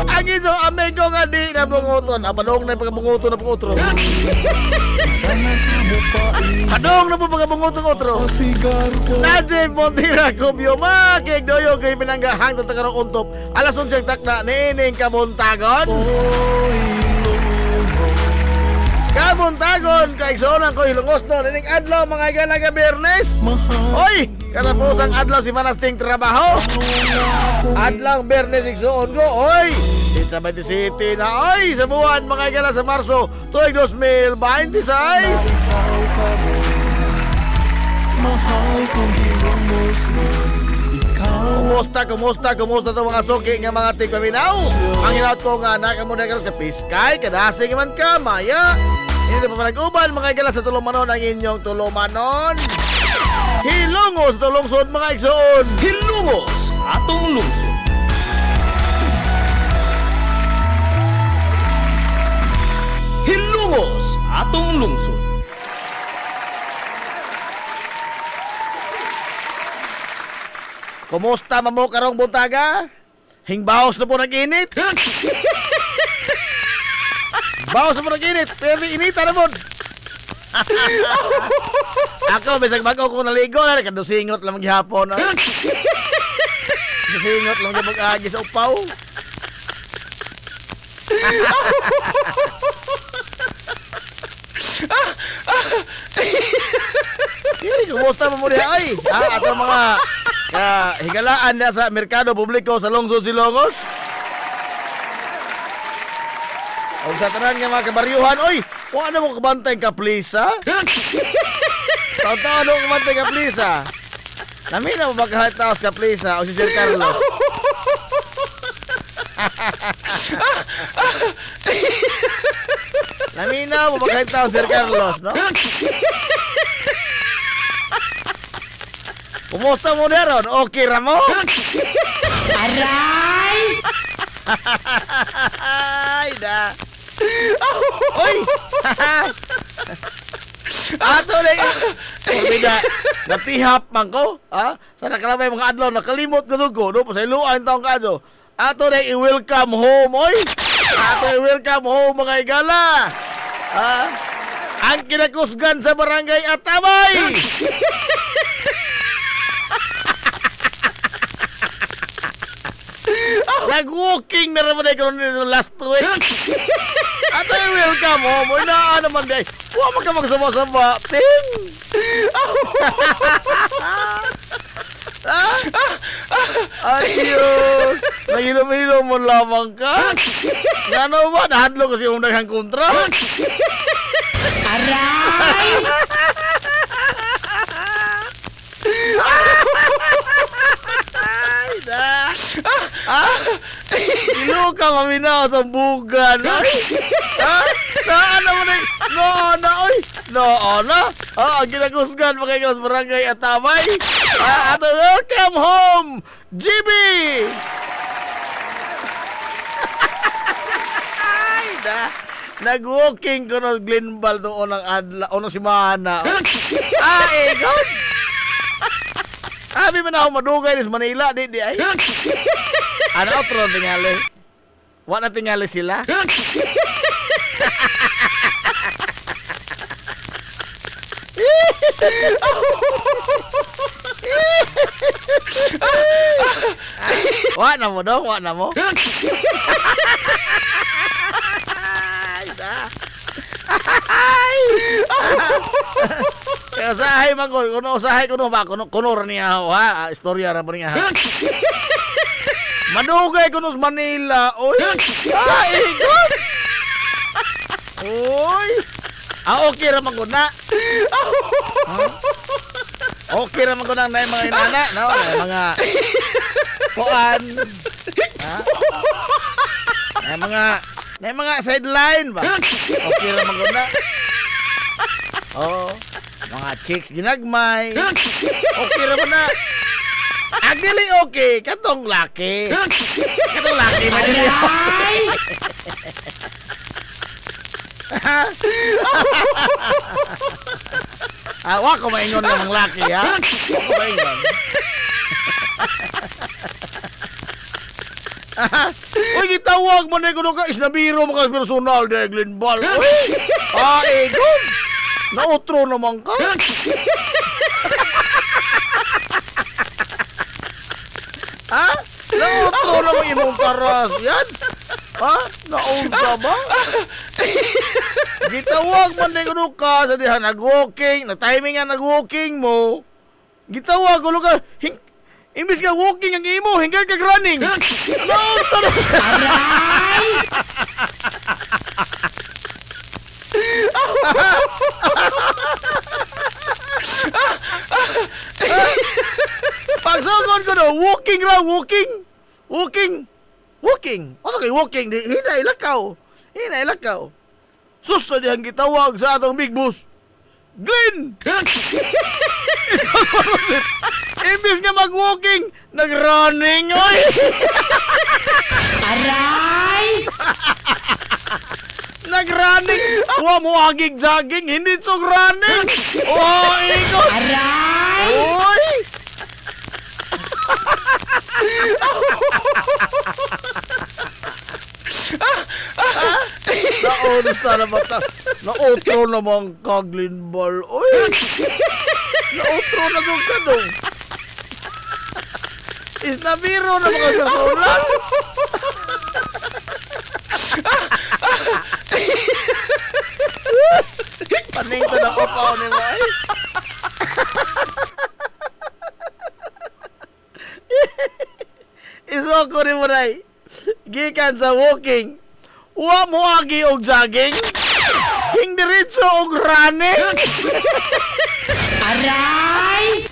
Speaker 3: Ang inyong amigo nga di na bunguton. Padong na pagkabunguton na pag-utro. Padong na po pagkabunguton-utro. Najib Montera Cubio, makikdoyo kay pinanggahang na tagarong untop. Alas 11 takna, nining kabuntagon. buntagon kay igsuonan ko hilungos no dining adlaw mga igalaga Biyernes. Oy, katapos ang adlaw si Manasting trabaho. Adlaw Biyernes igsuon ko. Oy, sa 27 na ay sa buwan mga igala sa Marso tuig 2026. Kumusta to mga suki nga mga tigpaminaw? Ang hinaut ko nga nakamuna ka sa piskay, kadasing man ka, maya. Hindi pa manag-uban mga igala sa tulumanon ang inyong tulumanon. Hilungos tulungsod mga igsoon.
Speaker 1: Hilungos atong lungsod. Hilungos atong lungsod.
Speaker 3: Kumusta mamo karong buntaga? Hingbaos na po nag-init? Baos na po nag-init, pero inita na po. Ako, bisag bago ko naligo, kadusingot lang maghihapon. Dusingot lang mag-agi sa upaw. Kumusta mo muna ay? Ato mga higalaan na sa merkado publiko sa Lungsod Silongos. O sa tanan nga mga kabaryuhan, oy, wala mo kabantay ka please, ha? Taon-taon mo kabantay ka please, ha? Namin na mo magkahataos ka please, ha? O si Sir Carlos. Namin na mo magkahataos Sir Carlos, no? Kumusta mo na ron? Okay ra mo? Aray! Ay, da. Oy! Ato na yung... natihap man ko. Ha? Sa nakalabay mga adlaw, nakalimot ko ko. No? Pasailuan taong kaso. Ato na i-welcome home, oy! Ato i-welcome home, mga igala. Ha? Ang kinakusgan sa barangay Atabay! Nag-walking na naman ay karoon nito last week. At ay welcome home. Uy na naman day. Huwag man ka magsama-sama. Ting! Ayos! Nahilom-hilom mo lamang ka? Nga ba? Nahadlo kasi yung daghang kontra? Aray! Ay, da! Ilo ka maminaw sa bugan. Ano mo na? No, oy. No, na. Ang ginakusgan mga sa barangay Atabay. Ato welcome home, GB. Ay, da. Nag-walking ko ng Glenbal doon ng adla, o si Mana. God. Abi man ako madugay sa Manila, di ay. Ano otro tingali? Wa na tingali sila? Wa na mo dong, wa na mo. Kaya usahay man ko, kuno usahay kuno ba, kuno niya ha, istorya ra niya ha. Madugay kuno sa Manila, oy. God. Oy. Okay ra man ko na. Okay ra man ko nang mga inana, no, mga kuan. Ha? Mga sideline ba? Okay ra man ko na. Oh, mga chicks ginagmay. Okay ra man na. Agdili okay, katong laki. Katong laki man niya. Wa ko maingon ng mga laki, ha? Wa ko maingon. Uy, gitawag mo na kuno ka isnabiro mo ka personal de Glenbal. Egon. Nautro naman ka. Ha? Nautro naman imong taras yan? Ha? Naunsa ba? Gitawag man din ko ka sa diha nag-walking, na-timing nga nag-walking mo. Gitawag ko ka, imbis ka walking ang imo, hingga ka running. Ano sa Pagsugod ko no, walking ra, walking. Ano kay walking? Hinay lakaw. Sus, dihang gitawag sa atong big boss. Glenn! Imbis nga mag-walking, nag-running, oy!
Speaker 4: Aray!
Speaker 3: Nag-running! Wa mo agig-jogging, hindi tsog running! Oh, iko!
Speaker 4: Aray!
Speaker 3: Oy! Naunsa na ba ta? Nautro namang kaglin ball. Oy! Nautro na kong kanong. Is na biro na mga kasulan. Paning ko na kapaw ni mo ay. Iswa ko ni mo ray. Gikan sa walking. Wa mo agi og jogging. Hing diretso og running.
Speaker 4: Aray!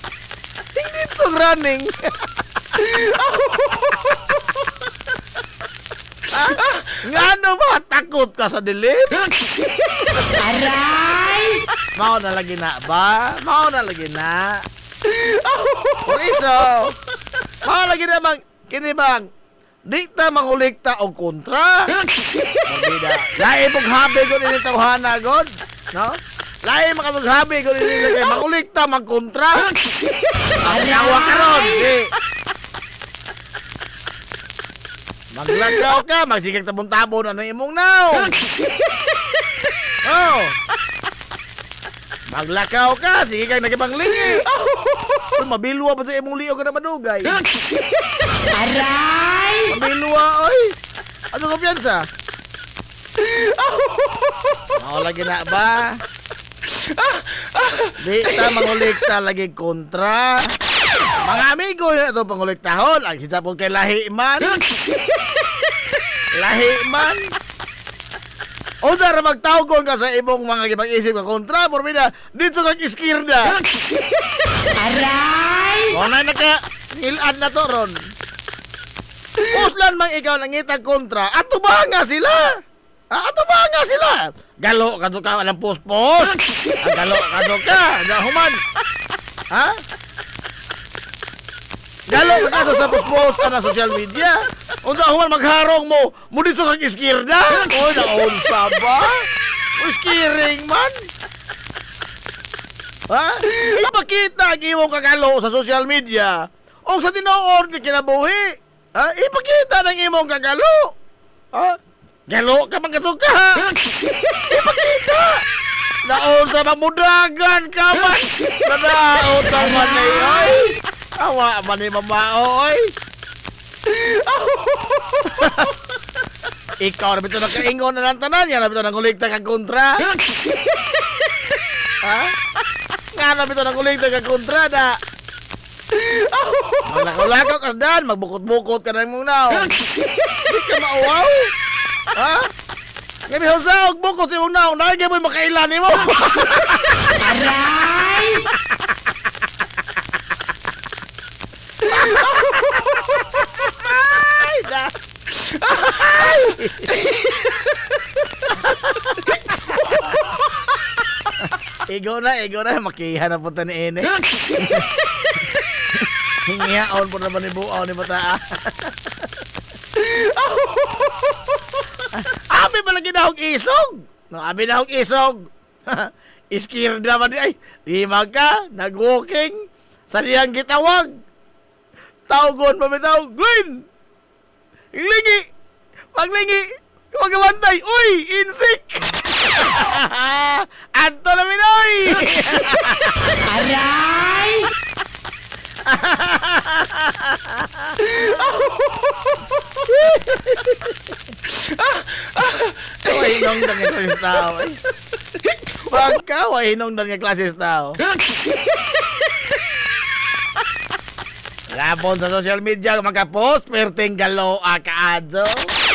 Speaker 3: Hing diretso og running. Ngano ba takot ka sa dilim?
Speaker 4: Aray!
Speaker 3: Mao na lagi na ba? Mao na lagi na. Puriso. Mao lagi na bang kini bang di ta mangulikta og kontra. Mabida. Lain pong habi ko din tawhana god, no? Lain makatong habi ko din kay mangulikta magkontra. Ayawa karon, di. Maglakaw ka, magsigag tabon-tabon ano imong naw. Oh. Maglakaw ka, sige kang nagipanglingi. Mabilwa ba sa imong liog ka na madugay?
Speaker 4: Aray!
Speaker 3: Mabilwa, oy. Ano kumpiyansa? Ako lagi na ba? Di ta mangulikta lagi kontra. Mga amigo na ito panguliktahon. Ang hisapon kay lahi man. Lahi man. O ra magtawgon ka sa imong mga gipag-isip nga kontra. Pormina, dito kang iskirda.
Speaker 4: Aray!
Speaker 3: O na naka-ngilan na to ron. Uslan mang ikaw nangitag kontra. Ato ba nga sila? Ato ba nga sila? Galo ka ka ng post-post. Galo ka Human. Ha? Galo ka sa post-post ka na social media. Unsa human magharong mo, muli sa kang iskirda. Oy, naunsa ba? O skiring man. Ha? Ipakita ang imong kagalo sa social media. O sa tinuod ni kinabuhi. Ha? Ipakita ng imong kagalo. Ha? Galo ka magkasuka. Ipakita. Naunsa ba mudagan ka man? Nadaot ang manay, oy. Awa man ni mamao, oy. Ikaw na bito nakaingon na lang tanan. Yan na bito nanguligta kag kontra. Ha? Nga na bito nanguligta kag kontra na. Maglakaw-lakaw ka dan. Magbukot-bukot ka na mong naw. Hindi ka mauwaw. Ha? Nga bihon sa og bukot si mong naw. Nagay mo'y makailan mo.
Speaker 4: Aray!
Speaker 3: Ay, da. Ay! Ego na, makihan na punta ni Ene. Hingihaon po naman ni Buaw ni Bata. Abi ba lagi na isog? No, abi na isog. Iskirda man di ay. Di magka, nag-walking. Sa diyang gitawag. Tawgon pa bitaw, Glenn! Lingi! Maglingi! Magawantay! Uy! Insik! Anto na minoy!
Speaker 4: Aray!
Speaker 3: Uy, hinungdan nga klases tao. Pagka wa hinungdan nga klases tao. Gapon sa social media makapost perting galo kaadso.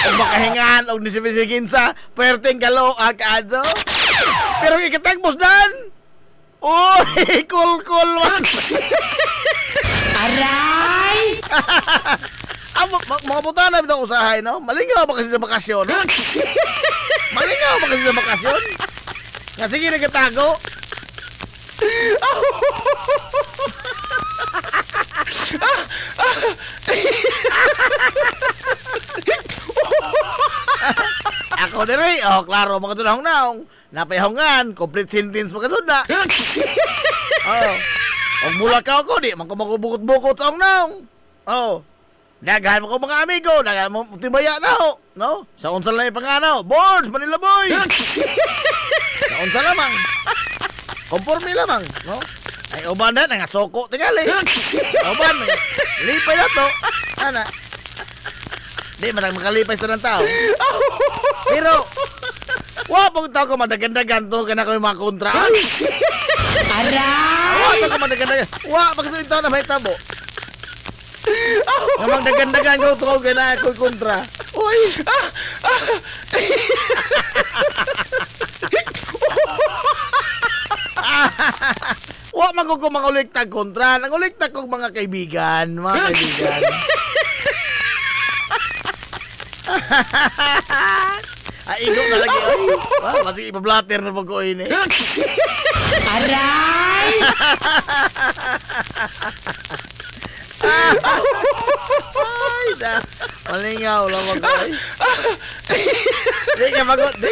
Speaker 3: Ug makahingan og nisibisigin sa perting galo kaadso. Pero ikatagpos dan. Uy, cool man. Aray! Mga puta na bitang usahay, no? Malingaw ba kasi sa bakasyon? Malingaw ba kasi sa bakasyon? Nga sige nagkatago. Ako diri, klaro mga tunahong naong. Napayahongan, complete sentence magkatod na. Og mula ka ako, di man ko magubukot-bukot sa naong. Daghan mo ko mga amigo, daghan mo tibaya na ho, no? Sa unsa lang yung panganaw, Boards, Manila Boy! Sa unsa lamang. Conforme lamang, no? Ay, uban na, nangasoko tingali. Uban, lipay na to. Ana. Di, makalipay sa ng tao. Pero, pag tao ko madagandagan to, kana ko yung mga kontraan. Aray! Pag madagandagan. Pag ito yung tao na may tabo. Namang dagandagan ko to, kana ko yung kontra. Uy! Magko manguliktag kontra. Nanguliktag kong mga kaibigan. Igo na lagi. Masig ipablatter na pag-ko ini. Aray! Malingaw lang mag-oy. Di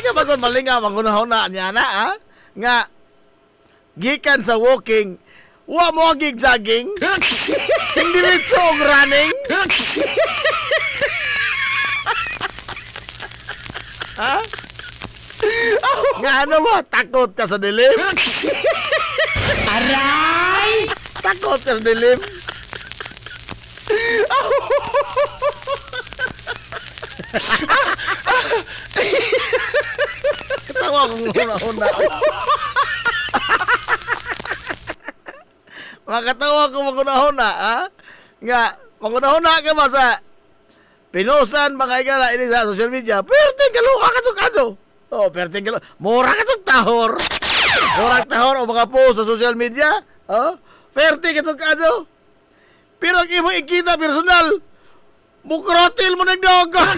Speaker 3: ka magod malingaw. Mangunahuna niya na, ha? Nga, gikan sa walking, mo jogging, hindi ritso og running. Ha? Nga ano mo, takot ka sa dilim? Aray! Takot ka sa dilim? Katawa kong una-una. Makatawa ko magunahuna, ha? Nga, magunahuna ka ba sa pinusan mga igala ini sa social media? Perting kaluha ka kaso. Perting kaluha. Mura ka tahor. Mura tahor o mga post sa social media. Perting ka kaso. Pero ang imo ikita personal, mukrotil mo nagdagan.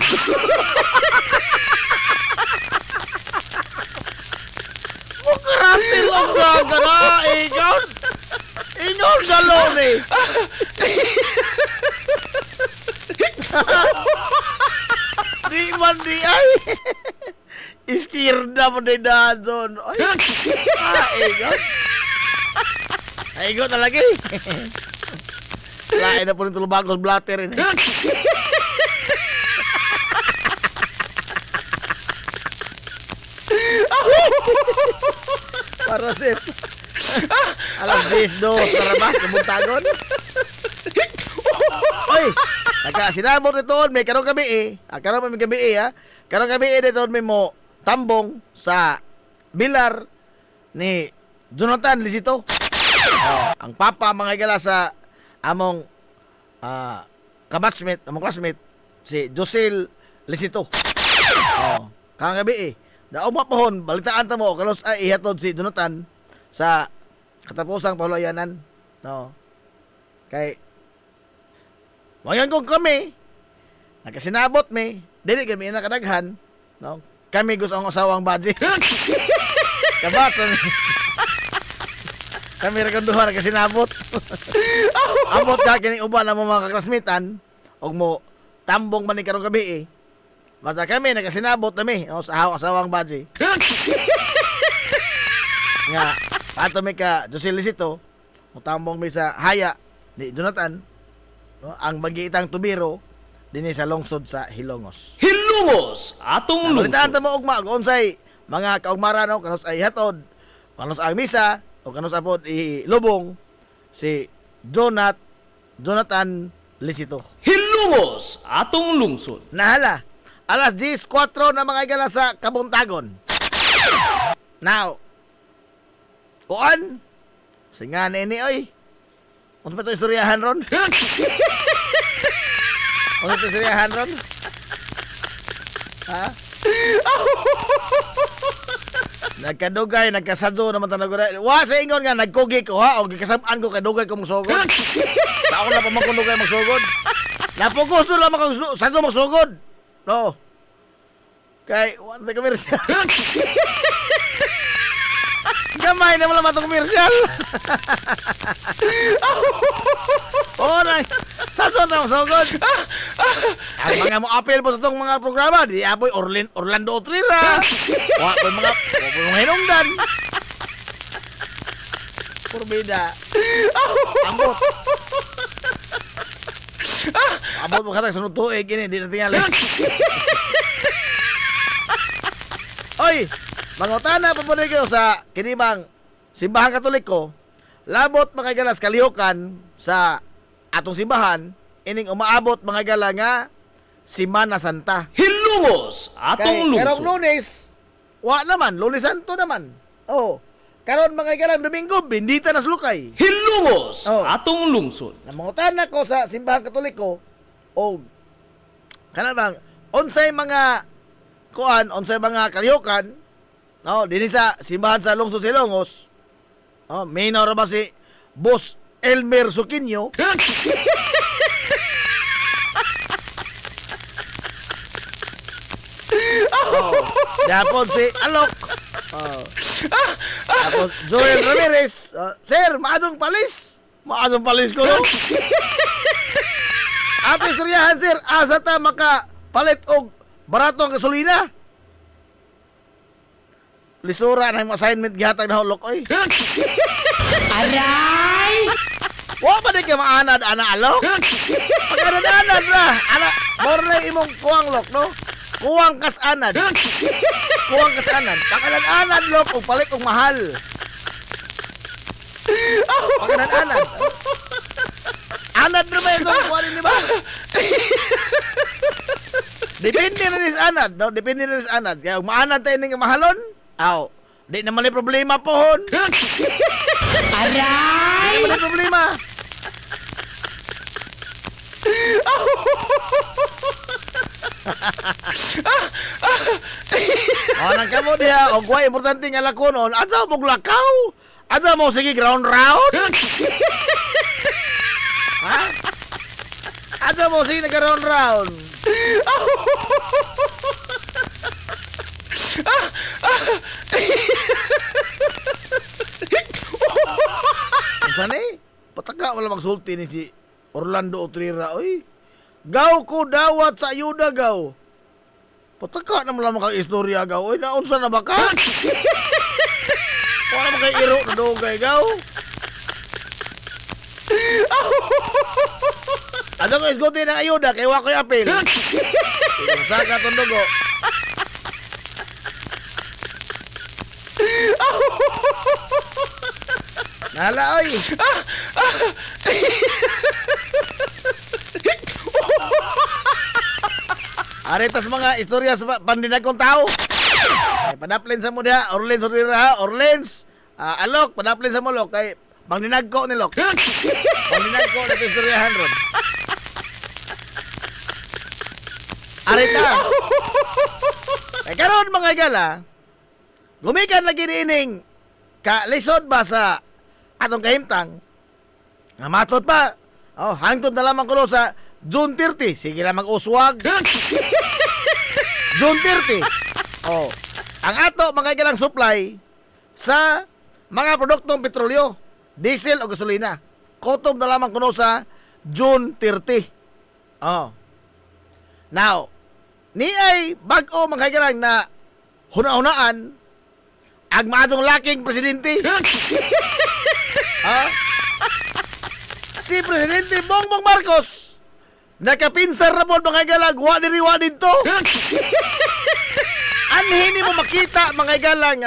Speaker 3: Mukrotil ang dagan, ha? Igon? Igon galon eh. Di man di ay. Iskirda mo na dazon. Igon. Igon na lagi. Lain na po rin tulubagos blatter ini. Para sip. Alam 10-2 karabas kabuntagon. Oy, nagkasinabot ito may karong kami Karong kami ha. Karong kami dito may mo tambong sa bilar ni Jonathan Lisito. Ang papa mga igala sa among kabatchmate, among classmate si Josel Lisito. Kang gabi Dauma pohon, balitaan ta mo kalos ay ihatod si Jonathan sa katapusang pahulayanan. No. Kay wayan kong kami nakasinabot mi, dili kami nakadaghan, no. Kami gusto ang asawang budget. Kabatson. Kami ra kan duha nakasinabot. Amot ka kini uban ang mga kaklasmitan og mo tambong man ni karong gabi Basta kami, nagkasinabot nami sa asawang badji. Nga, ato may ka Josel Lisito, mutambong may sa haya ni Jonathan, no, ang bagitang tubiro, din sa lungsod sa Hilongos.
Speaker 1: Hilongos! Atong lungsod.
Speaker 3: Balitaan mo ugma, konsay, mga kaugmara, no, kanos ay hatod, kanos ang misa, o kanos apod ilubong, si Jonathan Lisito.
Speaker 1: Hilongos! Atong lungsod.
Speaker 3: Nahala, alas 10:04 na mga igala sa Kabuntagon. Now, kuan? Singa ni ini, oy. Ano ba ito istoryahan ron? Ano ito istoryahan ron? Ha? Nagkadugay, nagkasadyo naman tanagura. Wa sa ingon nga, nagkugi ko ha, o gikasabaan ko kadugay ko magsugod. Sa ako na pa magkundugay magsugod. Napugusto lang ako sadyo magsugod. No. Kay, wala na komersyal. Gamay na wala matong komersyal. Oo na, sadyo na magsugod. Ang mga mo apel po sa itong mga programa, di apoy Orlando Otrira. Wa po mga hinungdan. Purbida. Ambot. Ambot mo katang sunod tuig ini, di na tingali. Oy, mangutana pa po rin kayo sa kinibang simbahan katoliko. Labot mga galas kalihukan sa atong simbahan, ining umaabot mga gala nga Semana Santa.
Speaker 1: Hilumos atong
Speaker 3: Karong
Speaker 1: lungsod.
Speaker 3: Lunes, wa naman, Lunes Santo naman. Oh, karon mga galang Domingo, bindita na sulukay.
Speaker 1: Hilumos
Speaker 3: Oh.
Speaker 1: atong lungsod.
Speaker 3: Namangutana ko sa simbahan katoliko, o kana bang unsay mga kuan, unsay mga kalihukan, no, dinhi sa simbahan sa lungsod Silongos. Oh, minor ba si Boss Elmer Sukinyo? Oh, Japon si Alok. Oh. Tapos Joel Ramirez. Sir, maadong palis. Maadong palis ko, no? Apo istoryahan, sir. Asa ta maka palit og barato ang gasolina. Lisura na yung assignment gihatag na hulok, oy. Aray! Wa ba di ka maanad, ana Alok? Pag-anad-anad na. Ana, more na imong kuwang lok, no? Kuwang kas-anad. Kuwang kas-anad. Pag-anad-anad, lok, o palit og mahal. Pag-anad-anad. Anad na ba yung kuwanin ni ba? Depende na rin sa anad, no? Depende na rin sa anad. Kaya kung maanad tayo ng mahalon, aw, di naman may problema po, hon. Aray! Di naman may problema. O, nagkamo diha, o guay, importante nga lakonon, adsa mo lakaw? Adsa mo, sige, ground round? Ha? Adsa mo, sige, nag-round round? Saan eh? Pataka wala magsulti ni si Orlando Otrira, oy. Gaw ko dawat sa ayuda, gaw. Pataka na lang kang istorya, gaw. Oy, naunsa na ba ka? Wala naman kay iro na dugay, gaw. Ano ko isgotin ng ayuda, kaya wako'y apel. Saka itong dugo. Nala, oy. Aritas mga istorya sa pandinag kong tao. Ay, padaplin sa mo diha, Orlens Orlens, Orlens. Alok, padaplin sa mo, Lok. Kay pangdinag ko ni Lok. Pangdinag ko na istoryahan ron. Arita. Ay, karon mga igala, gumikan lagi niining lisod ba sa atong kahimtang. Nga matot pa. Oh, hangtod na lamang kuno sa June 30. Sige lang mag-uswag. June 30. Oh, ang ato mga igalang supply sa mga produktong petrolyo, diesel o gasolina. Kutob na lamang kuno sa June 30. Oh. Now, ni ay bag-o mga igalang na huna-hunaan ang maadong laking presidente. Ha? Si Presidente Bongbong Marcos nakapinsar na po mga igalang wa dito. Anhin mo makita mga igalang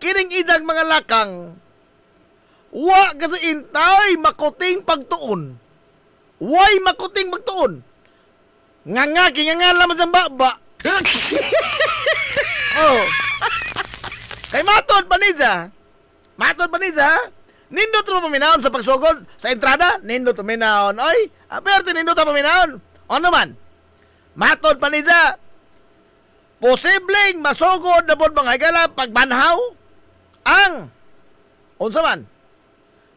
Speaker 3: kining idang mga lakang wa gato intay makuting pagtuon. Way makuting pagtuon. Nga kingangala man sa baba Oh. Kay matod panidya. Nindot mo paminahon sa pagsugod sa entrada, nindot paminahon. Oy, aperte nindot paminahon. Ano man? Matod panidya. Posibleng masugod na pod mga higala pagbanhaw ang unsa man?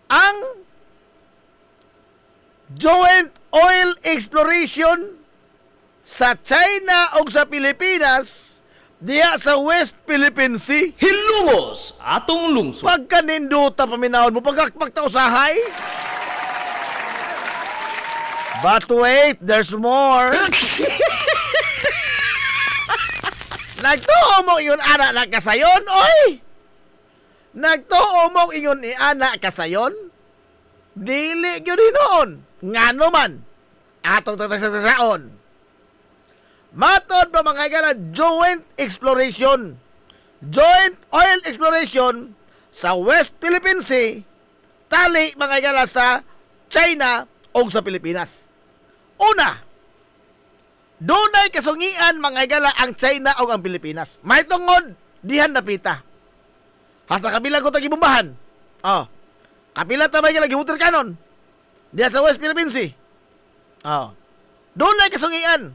Speaker 3: Ang joint oil exploration sa China o sa Pilipinas diya sa West Philippine Sea.
Speaker 1: Hilumos atong lungsod.
Speaker 3: Pagka ninduta paminahon mo, pagkakpagtausahay. But wait, there's more. Nagtuo mo yun anak na kasayon, oy! Nagtuo mo yun ni anak kasayon? Dili yun hinoon. Nga naman, atong tatasaon. Matod pa mga kailan, joint exploration. Joint oil exploration sa West Philippine Sea, tali mga kailan sa China o sa Pilipinas. Una, dunay kasungian mga higala ang China o ang Pilipinas. May tungod, dihan napita. Hasta kabila ko tagibumbahan. Oh. Kapila tabay ka lagi water cannon. Diya sa West Philippine Sea. Oh. Dunay kasungian.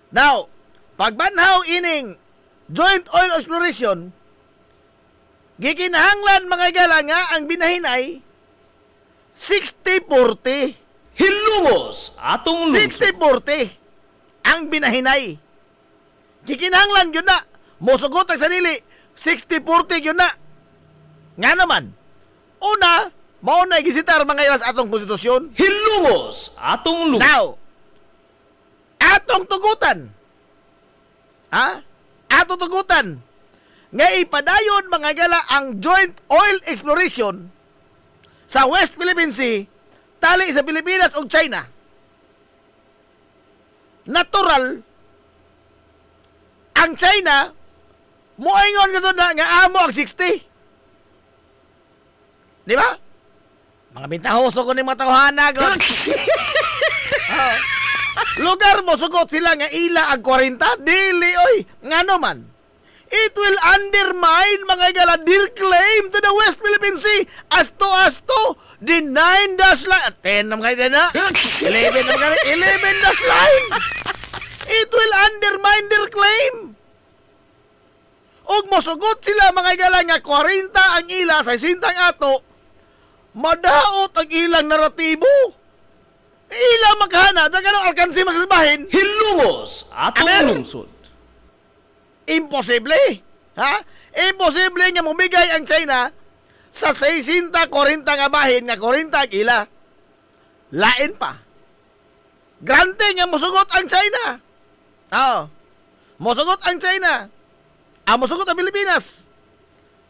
Speaker 3: Now, pagbanhaw ining joint oil exploration, gikinahanglan mga higala nga ang binahin ay 60-40.
Speaker 1: Hilumos atong lungsod.
Speaker 3: 60-40 ang binahinay. Kikinahanglan yun na. Musugot ang sanili. 60-40 yun na. Nga naman, una, mauna gisitar mga ilas atong konstitusyon.
Speaker 1: Hilumos atong lungsod.
Speaker 3: Now, atong tugutan. Ha? Atong tugutan. Nga ipadayon mga gala ang joint oil exploration sa West Philippine Sea, tali sa Pilipinas o China. Natural, ang China, muingon ka doon na nga amo ang 60. Di ba? Mga bintahoso ko ni mga tawhana. Lugar mo, sugot sila nga ila ang 40. Dili, oy. Nga naman. It will undermine mga igala their claim to the West Philippine Sea as to the 9 dash line. 10 naman kayo na. 11 naman kayo. 11 dash line. It will undermine their claim. Og mosugot sila mga igala nga 40 ang ila sa 60 ato. Madaot ang ilang naratibo. Ilang maghana. Daganong alkansi masasabahin.
Speaker 1: Hilumos atong
Speaker 3: Amen.
Speaker 1: lungsod.
Speaker 3: Imposible. Ha? Imposible nga mumigay ang China sa 60-40 nga bahin nga 40 ang ila. Lain pa. Grante nga musugot ang China. Oo. Musugot ang China. Musugot ang Pilipinas.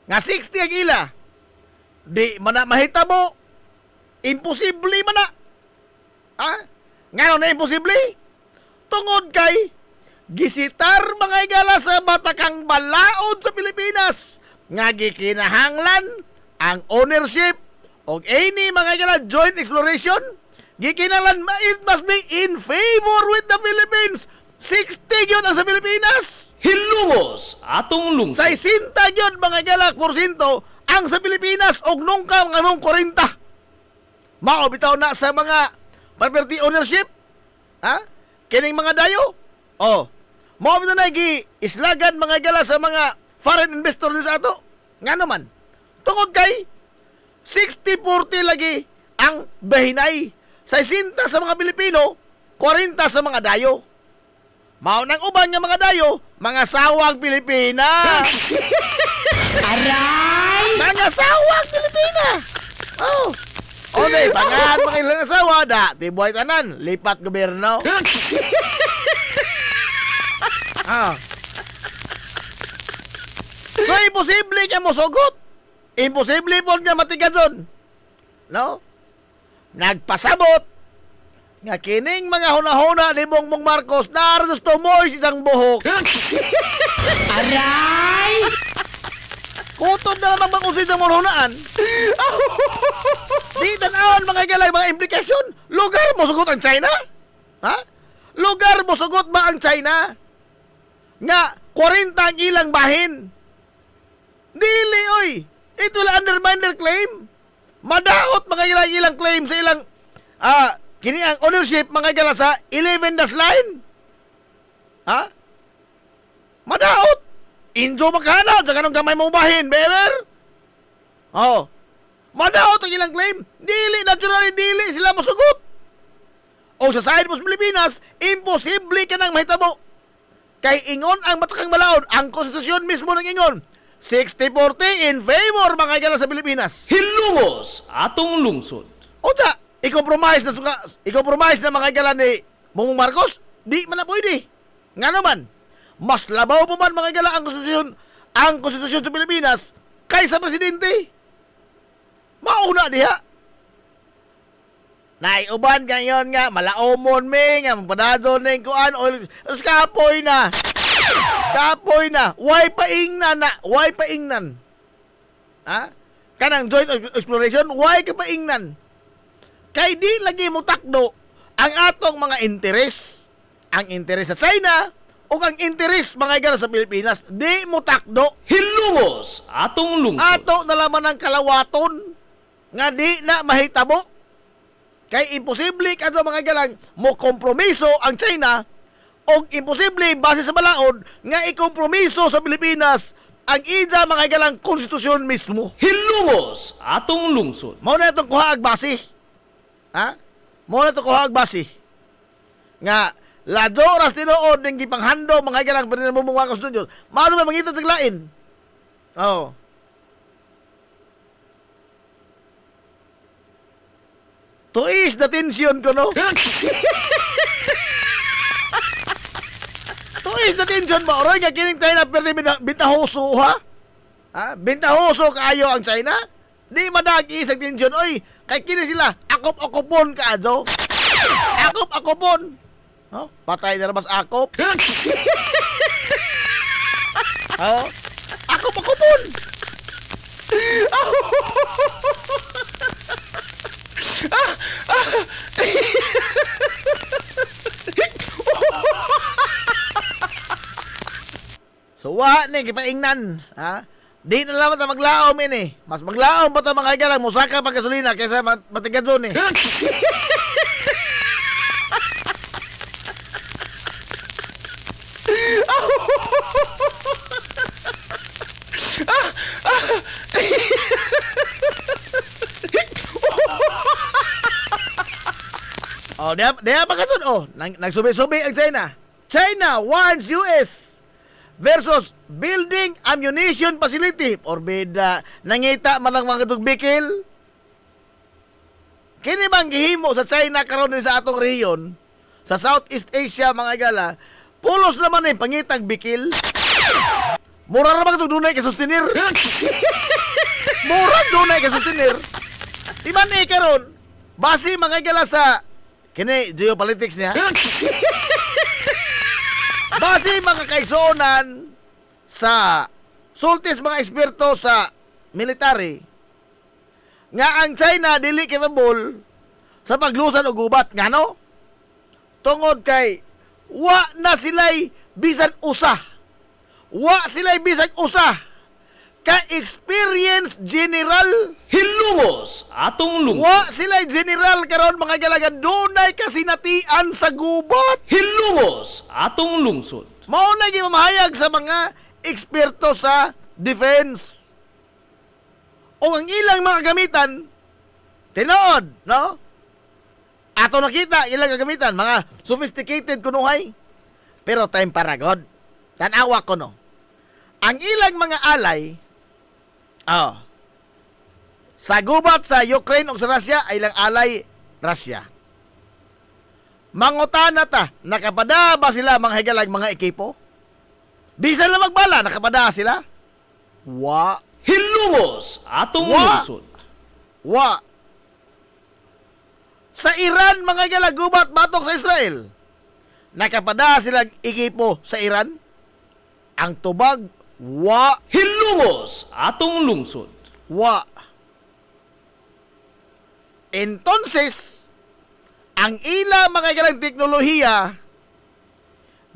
Speaker 3: Nga 60 ang ila. Di man na mahitabo. Imposible man na. Ha? Nga na imposible? Tungod kay gisitar mga igala sa batakang balaod sa Pilipinas nga gikinahanglan ang ownership og any mga igala joint exploration gikinahanglan it must be in favor with the Philippines. 60 yun ang sa Pilipinas.
Speaker 1: Hilumos atong lungsod.
Speaker 3: Sa 60 yun mga igala porsyento ang sa Pilipinas og nungka nga mong 40. Mao bitaw na sa mga property ownership. Ha? Kining mga dayo. Oh. Mao bitaw na islagan mga igala sa mga foreign investor sa ato. Nga naman. Tungod kay 60-40 lagi ang bahinay. Sa 60 sa mga Pilipino, 40 sa mga dayo. Mao nang uban nga mga dayo, mga sawang Pilipina. Aray! Mga sawang Pilipina. Oh. Okay, pangahan mga ilang asawa da, tibuhay tanan, lipat gobyerno. So, imposible ka mo sugot. Imposible po nga matigazon. No? Nagpasabot nga kining mga hunahuna ni Bongbong Marcos na gusto mo isang buhok. Aray! Kutod na naman mag-usin sa hunahunaan. Di tanawan mga galay mga implikasyon. Lugar mo sugot ang China? Ha? Lugar mo sugot ba ang China? Nga 40 ang ilang bahin. Dili oy. Ito lang undermine their claim. Madaot mga ilang claim sa ilang kini ang ownership mga gala sa 11 dash line. Ha? Madaot. Injo magkano sa kanong gamay mong bahin, beber? Oh. Madaot ang ilang claim. Dili, naturally dili sila masugot. O sa side mo sa Pilipinas, imposible ka nang mahitabo. Kay ingon ang matakang malaod, ang konstitusyon mismo ng ingon. 60-40 in favor mga igala sa Pilipinas.
Speaker 1: Hilumos atong lungsod.
Speaker 3: Unsa, i-compromise na mga igala ni Mumong Marcos? Di man na pwede. Nga naman, mas labaw pa man mga igala ang konstitusyon sa Pilipinas kaysa presidente. Mauna diha. Naiuban ngayon nga, malaomon me, nga mapadadon na yung kuan, o kapoy na. Kapoy na. Why paingnan na? Why paingnan? Ha? Kanang joint exploration, why ka paingnan? Kay di lagi mo takdo ang atong mga interes. Ang interes sa China, o ang interes mga igala sa Pilipinas, di mo takdo.
Speaker 1: Hilumos atong lungsod.
Speaker 3: Ato na laman ng kalawaton, nga di na mahitabo. Kay imposible kadto mga galang mo kompromiso ang China o imposible base sa balaod nga ikompromiso sa Pilipinas ang ida mga galang konstitusyon mismo.
Speaker 1: Hilumos atong lungsod.
Speaker 3: Mao na itong kuhaag base. Ha? Mao na itong kuhaag base. Nga lado oras tinuod ning gipanghando mga galang pinamumuha ka sa Diyos. Mao na mangita sa lain. Oh. Tuis na tensyon ko, no? Tuis na tensyon ba? Oroy nga kining tayo na perdi bintahoso, ha? Ha? Bintahoso kaayo ang China? Di madagi isang tensyon. Oy, kay kini sila, akop-akopon ka, Adjo. Akop-akopon. No? Patay na mas akop. Oh? Akop-akopon. So wa ni gipaingnan, ha? Di na lang ta maglaom ini. Mas maglaom pa ta mga igalang musaka pag gasolina kaysa matigadzon ni. Oh, dia pa kasun. Oh, nagsubi-subi ang China. China warns US versus building ammunition facility. Orbida, nangita man ang mga tugbikil. Kini bang gihimo sa China karon din sa atong rehiyon, sa Southeast Asia mga igala, pulos naman ni pangitag bikil. Mura ra bang dunay kay sustenir? Mura dunay kay sustenir. Iman ni karon, base mga igala sa kini geopolitics niya. Base mga kaigsuonan sa sultis mga eksperto sa military nga ang China dili capable sa paglusan og gubat ngano? Tungod kay wa na sila'y bisan usa. Wa sila'y bisan usa ka-experience general.
Speaker 1: Hilumos atong lungsod.
Speaker 3: Wa sila'y general karon mga galagan dunay kasinatian sa gubat.
Speaker 1: Hilumos atong lungsod.
Speaker 3: Mao na gimamahayag sa mga eksperto sa defense. O ang ilang mga gamitan, tinood, no? Ato nakita, ilang gagamitan, mga sophisticated kunuhay. Pero time para God. Tanawa ko, no? Ang ilang mga alay, sa gubat sa Ukraine o sa Russia, ay ilang alay, Russia. Mangutana ta, nakapada ba sila mga higalag mga ekipo? Bisan lang magbala, nakapada sila? Wa.
Speaker 1: Hilumos atong
Speaker 3: Wa.
Speaker 1: lungsod.
Speaker 3: Wa. Sa Iran, mga galagubat batok sa Israel. Nakapada sila ekipo sa Iran. Ang tubag, wa.
Speaker 1: Hilumos atong lungsod.
Speaker 3: Wa. Entonces, ang ila mga galang teknolohiya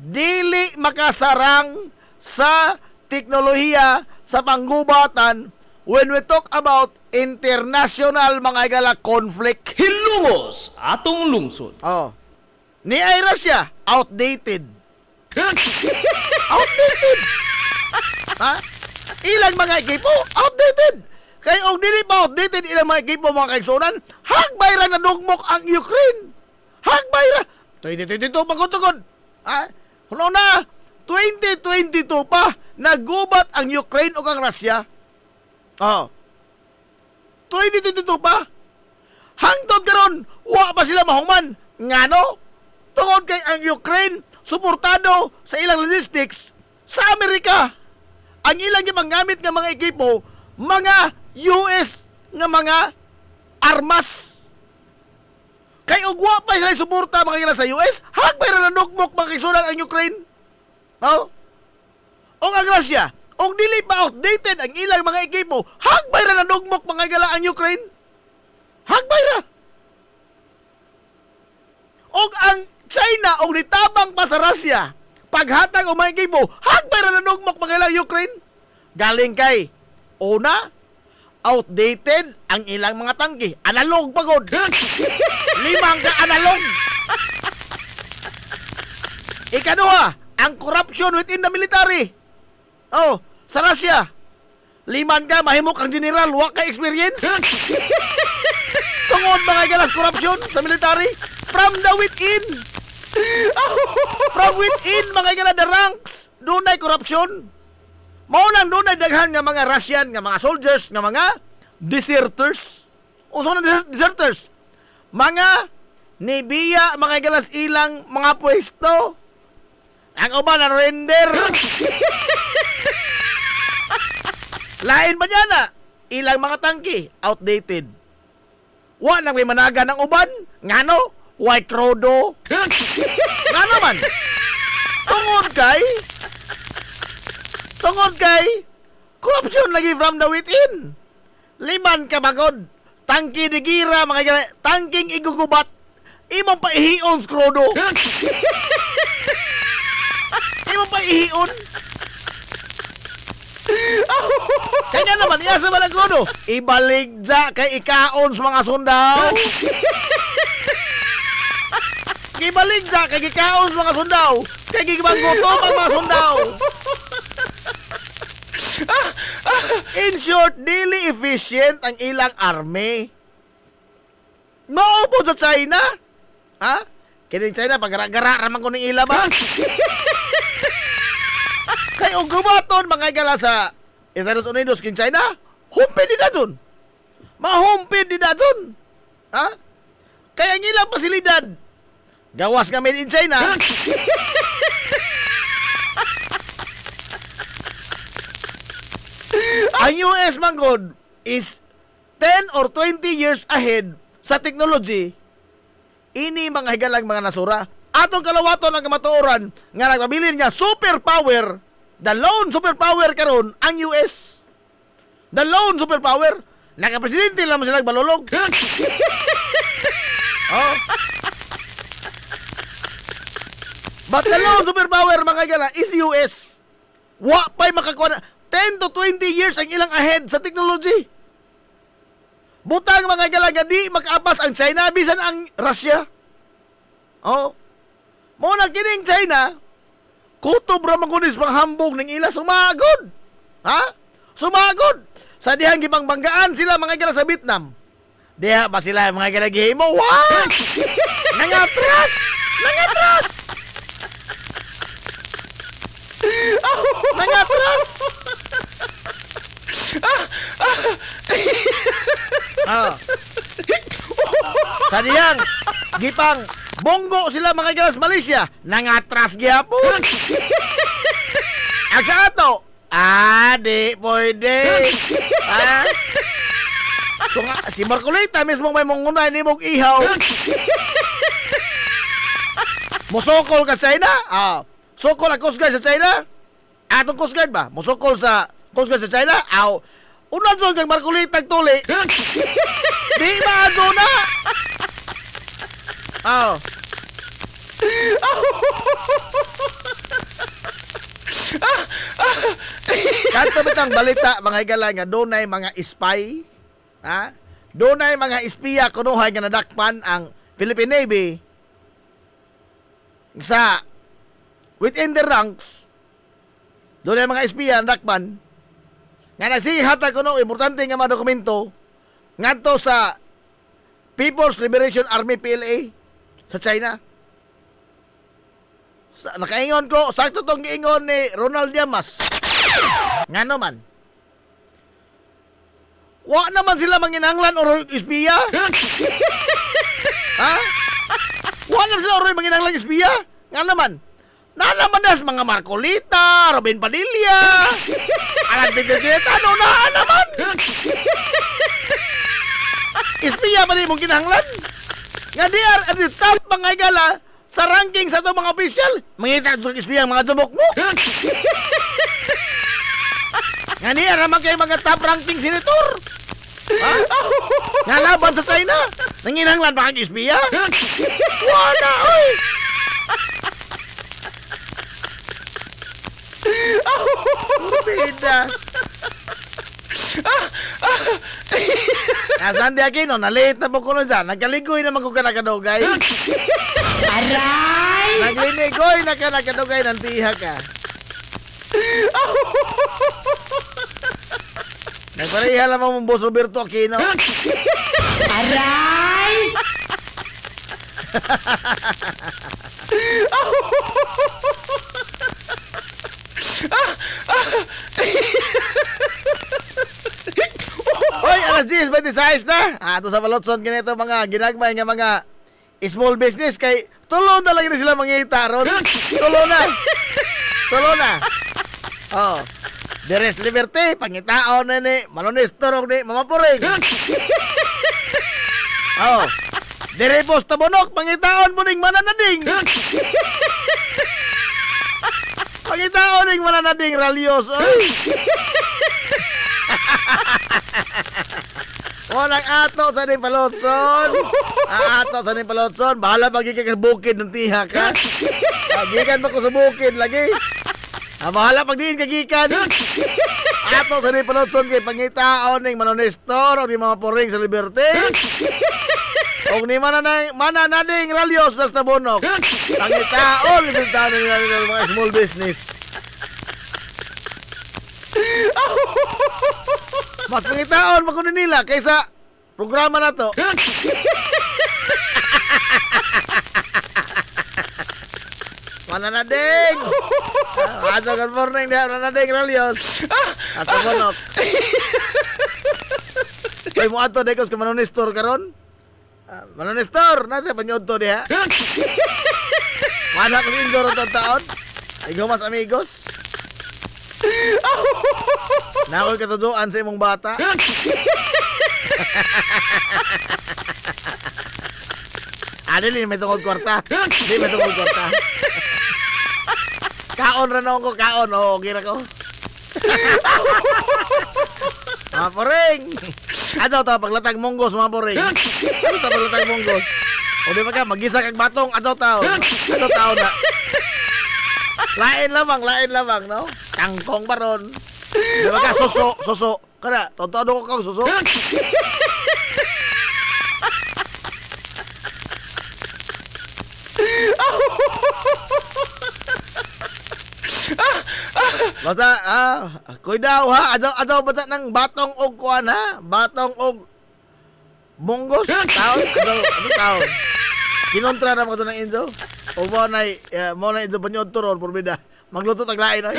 Speaker 3: dili makasarang sa teknolohiya sa panggubatan when we talk about international mga igala conflict.
Speaker 1: Hilungos atong lungsod.
Speaker 3: Oh. Ni ay Russia, outdated. Outdated. Ha? Ilang mga ekipo, outdated. Kaya og dili pa outdated ilang mga ekipo mga kaigsunan, hagbay ra na dugmok ang Ukraine. Hagbay ra. 2022 pagkutugod. Ha? Huno na, 2022 pa, nagubat ang Ukraine o ang Russia. Oh. 2022 pa. Hangtod karon, wa pa sila mahungman. Ngano? Tungod kay ang Ukraine suportado sa ilang logistics sa Amerika. Ang ilang gipanggamit nga mga ekipo, mga US nga mga armas. Kay ugwa pa sila suporta mga kila sa US, hagbay ra nanukmok mga kaigsunan ang Ukraine. Oh? O ang Russia, og dili pa outdated ang ilang mga ekipo, hagbay ra nanukmok mga gala ang Ukraine. Hagbay ra. Og ang China og nitabang pa sa Russia, paghatag o mga ekipo, hagbay ra nanukmok mga gala ang Ukraine. Galing kay una, outdated ang ilang mga tangke. Analog pagod. Limang ka analog. Ikaduha, ang corruption within the military. Oh, sa Russia, liman ka, mahimok ang general, wa ka experience. Tungod mga galas corruption sa military, from the within. From within, mga galas the ranks, dunay corruption. Maulang dunay daghan nga mga Russian, nga mga soldiers, nga mga deserters. O sa mga deserters? Mga nibiya, mga galas ilang mga pwesto. Ang uban na render. Lain pa niya na, ilang mga tangki, outdated. Wa nang may managa ng uban, ngano, white rodo. Nga naman, tungod kay, corruption lagi from the within. Liman kabagod, tangki di gira, mga gana, tangking igugubat, imong pa ihion skrodo. Imong pa ihion. Kaya naman, iya sa balang krodo, ibaligja kay ikaon sa mga sundaw. Ibaligja kay ikaon sa mga sundaw. Kay gigibanggotom ang mga sundaw. In short, dili efficient ang ilang army. Maupo sa China. Ha? Kining China, pag-gara-gara raman ko ng ila ba? Kay og gumaton mga gala sa Estados Unidos king China, humpid din na dun. Mahumpid din na dun. Ha? Kaya ang ilang pasilidad, gawas nga made in China. Ang US manggod is 10 or 20 years ahead sa technology. Ini mga higalang mga nasura. Atong kalawaton ang kamatuoran nga nagpabilin niya superpower, the lone superpower karon ang US. The lone superpower. Nakapresidente lang mo sila balulog. Oh. But the lone superpower mga gala is US. Wa pa'y makakuha na 10 to 20 years ang ilang ahead sa technology. Butang mga gala nga di makapas ang China bisan ang Russia. Oh. Mo na kining China, kutob ra man kunis panghambog ning ila sumagod. Ha? Sumagod. Sa dihang gipangbanggaan sila mga gala sa Vietnam. Diha ba sila mga gala gihimo? Wow! Nangatras! Nangatras! Nangatras! Ah. Sa dihang gipang bonggo sila mga galas Malaysia, nangatras gyapon. Ang sa ato, di pwede. Ha? So nga, si Marcolita mismo may mungunay ni mong ihaw. Musokol ka China? Sokol ang Coast Guard sa China? Atong Coast Guard ba? Musokol sa Coast Guard sa China? Una dyan kang Marcolita tuli. Di ba dyan na? Kanto bitang balita mga higala nga dunay mga spy, ha? Dunay mga espiya kunuhay nga nadakpan ang Philippine Navy sa within the ranks. Dunay mga espiya nadakpan nga nagsihatag kuno importante nga mga dokumento ngadto sa People's Liberation Army PLA sa China. Nakaingon ko, sakto tong giingon ni Ronald Llamas. Nga naman. Wa naman sila manginanglan o espiya. Ha? Wa naman sila o manginanglan espiya. Nga naman. Na naman das mga Marcolita, Robin Padilla, Alan Pintigeta, ano na naman. Espiya pa rin mong kinahanglan. Nga di at the top mga igala sa ranking sa itong mga opisyal. Mangita sa espiya ang mga jabok mo. Nga niya naman kayo mga top ranking senator. Ha? Nga laban sa China. Nanginanglan ba kang espiya? Wala, oy! Bida. Asan di Aquino, naliit na po ko nun dyan. Nagkaligoy naman ko ka nakadugay. Aray! Naglinigoy na ka nakadugay ng tiha ka. Nagpariha lang mong Boss Roberto Aquino. Aray! Hoy, alas 10:26 na. Ato sa Balotson ganito mga ginagmay nga mga small business kay tulo na lang sila mangita ron. Tulo na. Tulo na. Oh. Deres Liberty, pangitaon na ni Malonestor og ni Mama Puring. Oh. Dire Posta Bonok, pangitaon mo ning Mananading. Pangitaon ning Mananading Ralios. Oy. Walang ato sa ni Palotson. Ato sa ni Palotson. Bahala magiging ka bukid ng tiha ka. Gikan pa ko sa bukid lagi. Bahala pag diin kagikan. Ato sa ni Palotson kay pangitaon ning Manonestor o ni Mga Puring sa Liberty. O ni Mananading Ralios sa Bonok. Pangitaon resultado nila ng mga small business. Mas pangitaon makunin nila kaysa programa na to. Mananading! Aso good morning na Mananading Ralios. Ato Bonok. Kay mo ato dekos ka Manonestor karon? Manonestor, natin panyod to diha. Mana ko indoro to taon? Igo mas amigos. Nakoy katuduan sa imong bata. Adili may tungod kwarta. Di may tungod kwarta. Kaon ra na ko, kaon. Oo, gira ko. Mga Puring. Adto ta paglatag monggos mga Puring. Adto ta paglatag monggos. O di ba ka magisa kag batong adto taon. Adto taon na. Lain lamang, no? Tangkong baron. Di ba ka suso. Kada, todo ko kang suso. Basta, koy daw ha. Adaw basta ng batong og kuan ha. Batong og monggos. Taon. Ano taon? Kinontra na mo ito ng Enzo. O mo na Enzo panyod turon, porbida. Magluto taglain ay.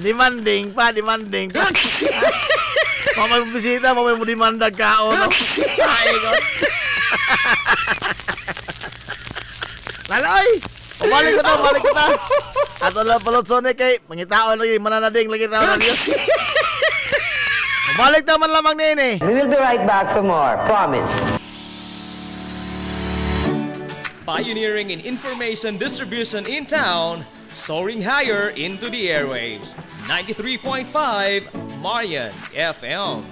Speaker 3: Demanding pa. Mamay mo bisita, mamay mo demandag kao, no? Ay, God. Laloy! Balik ko ta. Ato lang Palotson kay mangitaon lagi, Mananading lagi tao na Diyos. Balik naman lamang nini.
Speaker 8: We will be right back for more. Promise.
Speaker 1: Pioneering in information distribution in town, soaring higher into the airwaves. 93.5 Marian FM.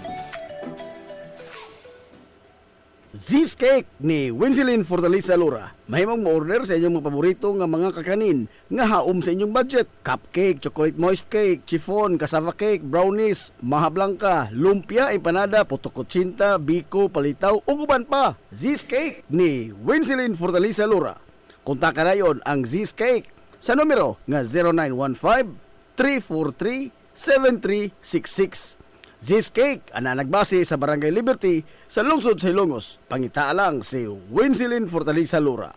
Speaker 3: Z's Cake ni Winsilin Fortaleza Lura. Mahimong mo-order sa inyong mga paborito nga mga kakanin nga haom sa inyong budget. Cupcake, chocolate moist cake, chiffon, cassava cake, brownies, maha blanca, lumpia, empanada, puto kutsinta, biko, palitaw, ug uban pa. Z's Cake ni Winsilin Fortaleza Lura. Kontak rayon ang Z's Cake sa numero nga 0915-343-7366. Z's Cake ana nagbase sa Barangay Liberty sa lungsod sa Ilongos. Pangita lang si Winsilin Fortaleza Lura.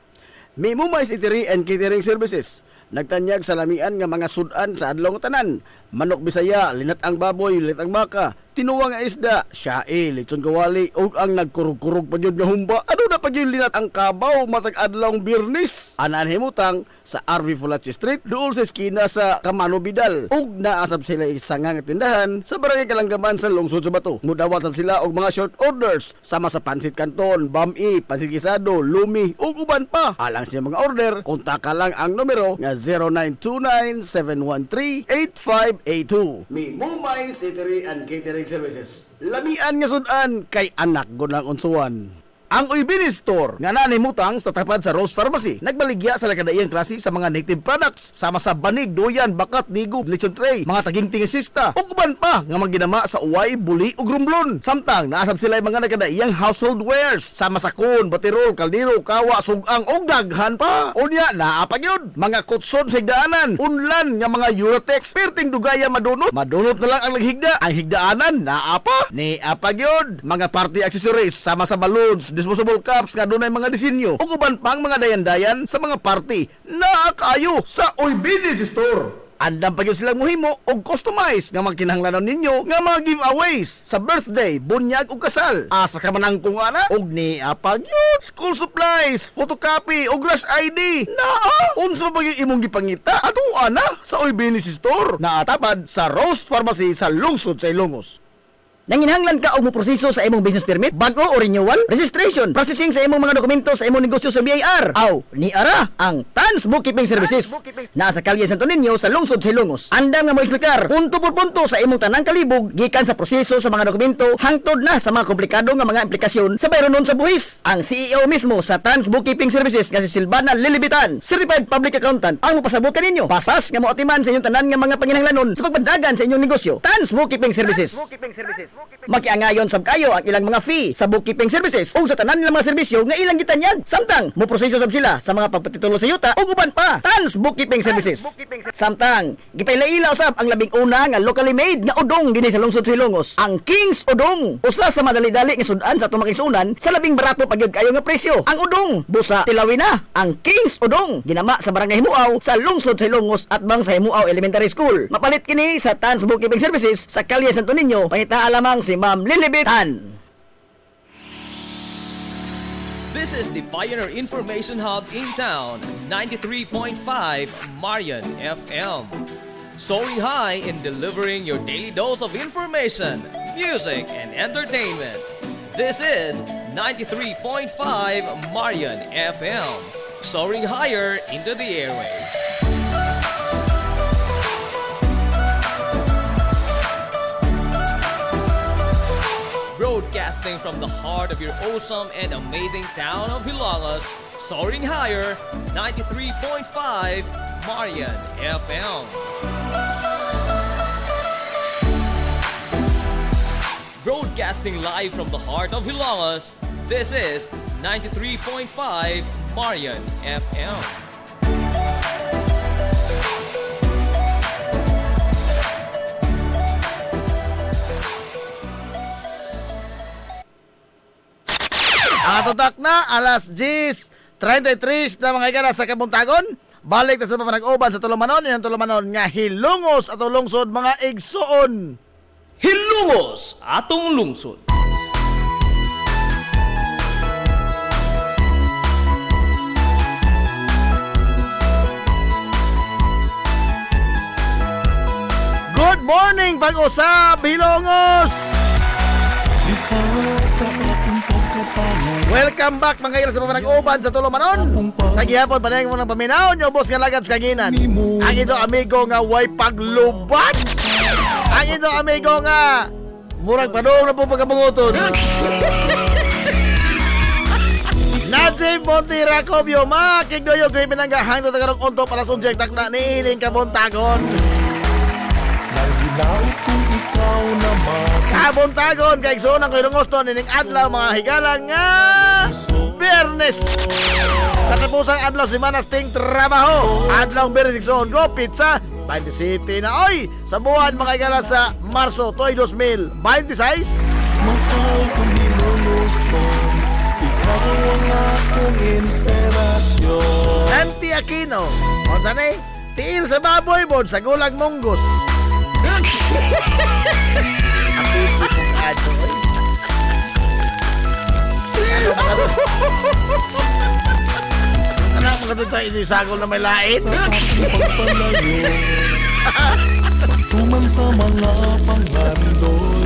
Speaker 3: May Mumais Eatery and Catering Services. Nagtanyag sa lamian nga mga sudan sa adlaw nga tanan. Manok Bisaya, linat ang baboy, linat ang baka, tinuwang nga isda, siyae, lechon kawali, ug ang nagkurug-kurug pa jud nga humba. Ano na pa jud linat ang kabaw matag adlaw Biyernes. Anan himutang sa RV Fulache Street duol sa eskina sa Camano Vidal. Ug naasab sila isang nga tindahan sa Barangay Kalanggaman sa lungsod sa Bato. Mudawat sab sila og mga short orders sama sa pansit canton, bami, pansit gisado, lumi ug uban pa. Alang sa mga order, kontak lang ang numero nga 0929-713-8582. May Mumais Eatery and Catering Services. Lamian nga sudan kay anak gunang unsuan. Ang Uybini Store nga nanimutang sa tapat sa Rose Pharmacy nagbaligya sa lakadaiyang klase sa mga native products sama sa banig, duyan, bakat, digo, lechon tray, mga taging sista ug uban pa nga maginama sa uway, buli ug rumblon. Samtang naasab sila mga nakadaiyang household wares sama sa kun, batirol, kaldero, kawa, sugang ug daghan pa. Unya naa pa gyud mga kutson sa higdaanan, unlan nga mga Eurotex perting dugaya madunot na lang ang naghigda. Ang higdaanan naa pa ni apa gyud mga party accessories sama sa balloons, disposable cups nga dunay mga disenyo ug uban pang mga dayan-dayan sa mga party na kayo sa Uybini Store. Andam pa gyud silang mohimo og customize nga magkinahanglanon ninyo nga mga giveaways sa birthday, bunyag ug kasal. Asa ka man ang kung ana og ni apa gyud school supplies, photocopy ug rush ID. Naa unsa pa gyud imong gipangita ato ana sa Uybini Store. Naatapad sa Rose Pharmacy sa lungsod sa Ilongos. Nanginhanglan ka og moproseso sa imong business permit, bago o renewal, registration, processing sa imong mga dokumento sa imong negosyo sa BIR. Aw, ni ara ang Tans Bookkeeping Services. Nasa kalye Santo Niño sa lungsod sa Ilongos. Andam nga mo eksplikar punto por punto sa imong tanang kalibog gikan sa proseso sa mga dokumento hangtod na sa mga komplikado nga mga implikasyon sa bayronon sa buhis. Ang CEO mismo sa Tans Bookkeeping Services nga si Silvana Lilibitan, Certified Public Accountant, ang mopasabot kaninyo. Pasas nga moatiman sa inyong tanan nga mga panginahanglanon sa pagbandagan sa inyong negosyo. Tans Bookkeeping Services. Makiangayon sab kayo ang ilang mga fee sa bookkeeping services o sa tanan nilang mga serbisyo nga ilang gitanyag. Samtang mo proseso sab sila sa mga pagpatitulo sa yuta o uban pa. Tans Bookkeeping Services. Samtang gipailaila usab ang labing una nga locally made nga udong dinhi sa lungsod sa Ilongos. Ang King's Udong, usa sa madali-dali nga sudan sa atong makisunan sa labing barato pagyud kayo nga presyo. Ang udong busa Tilawina, ang King's Udong ginama sa Barangay Himuaw sa lungsod sa Ilongos at bang sa Himuaw Elementary School. Mapalit kini sa Tans Bookkeeping Services sa kalye Santo Niño. Pangita lamang si Ma'am Lilibitan.
Speaker 1: This is the Pioneer Information Hub in town, 93.5 Marian FM. Soaring high in delivering your daily dose of information, music, and entertainment. This is 93.5 Marian FM. Soaring higher into the airwaves. Broadcasting from the heart of your awesome and amazing town of Hilangas, soaring higher, 93.5 Marian FM. Broadcasting live from the heart of Hilangas, this is 93.5 Marian FM.
Speaker 3: Atotak na alas 10:33 na mga igara sa Kabuntagon. Balik na sa panag-uban sa Tulumanon, yung Tulumanon nga hilungos at lungsod mga igsuon.
Speaker 1: Hilungos atong lungsod.
Speaker 3: Good morning, pag-usab, Hilongos! Welcome back mga ilas sa panag-uban sa Tulumanon. Sa gihapon, panayang mo ng paminaw nyo, boss nga lagad sa kaginan. Ang ito amigo nga way paglubat. Ang ito amigo nga murag padong na po pagkapunguton. Najib Montira Kobyo, makigdoyo kay pinanggahang to tagarong unto para sa unjek takna ni ining kabuntagon. Kabuntagon kay igsoon ang kailungoston ining adlaw mga higala nga Biyernes. Katapusang adlaw semanas ting trabaho. Adlaw Biyernes igsoon go pizza 27 na oy sa buwan mga higala sa Marso toy 2026.
Speaker 5: Mahal kong hinulustong, ikaw ang akong inspirasyon.
Speaker 3: Anti Aquino, onsa ni? Tiil sa baboy bod sa gulag munggos. Apiti kong ato. Ano mga to? Ano mga to tayo isagol na may lain?
Speaker 5: Pagpalayo, tumang sa mga panghandol,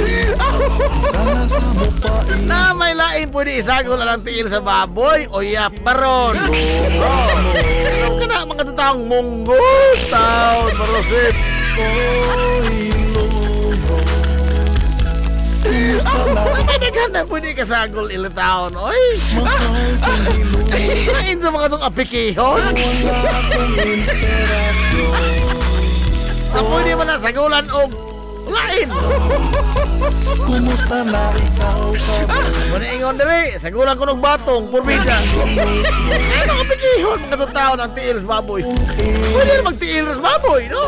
Speaker 5: sana sa mupain.
Speaker 3: Na may lain pwede isagol na lang tiil sa baboy o yaparon. Ano ka na mga taong munggos? Taon, marosip. May naghanap pwede kasagol ilitaon. Oy! Kain sa mga itong apikihon. Na pwede mo na sagulan o lain.
Speaker 5: Kumusta na ikaw ka?
Speaker 3: Muna ingon dali, sagulan ko ng batong, purbida. Ano apikihon mga itong tao ng tiil sa baboy? Pwede na magtiil sa baboy, no?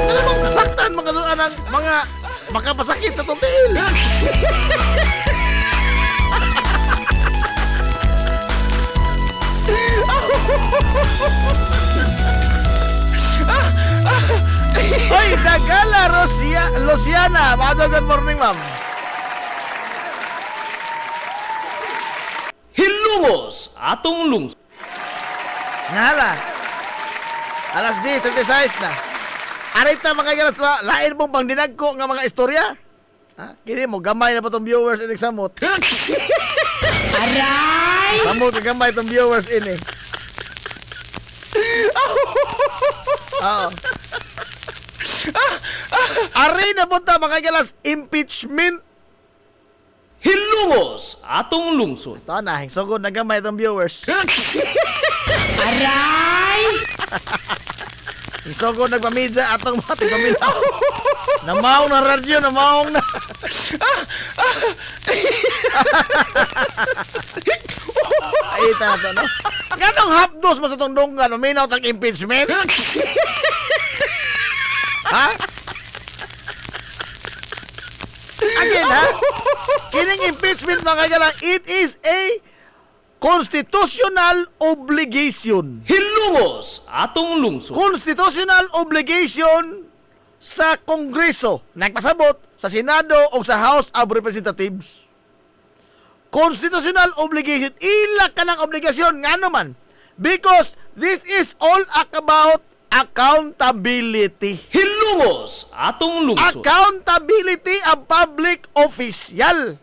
Speaker 3: Ano mong kasaktan mga itong anang mga makapasakit sa itong tiil? Hoy, Dagala Luciana, good morning, ma'am.
Speaker 1: Hilungos atong lungsod.
Speaker 3: Ngala. Alas 10:36 na. Arita mga galas lain pong pangdinagko nga mga istorya. Ha? Kini mo gamay na pa tong viewers ini samot. Aray! Samot ka gamay tong viewers ini. Oo. Aray na punta mga galas impeachment.
Speaker 1: Hilungos atong lungsod.
Speaker 3: Ito na, sugod na gamay tong viewers. Isogod nagpamidya atong mga tigpaminaw. Namaong na radyo, namaong na. Ay, ito na to, no? Ganong hapdos mas itong dunggan, maminaw tang impeachment? Ha? Again, ha? Kining impeachment, mga kagalang, it is a constitutional obligation.
Speaker 1: Hilungos atong lungsod.
Speaker 3: Constitutional obligation sa Kongreso nagpasabot sa Senado o sa House of Representatives. Constitutional obligation, ila ka ng obligasyon nga naman, because this is all about accountability.
Speaker 1: Hilungos atong lungsod.
Speaker 3: Accountability of public official.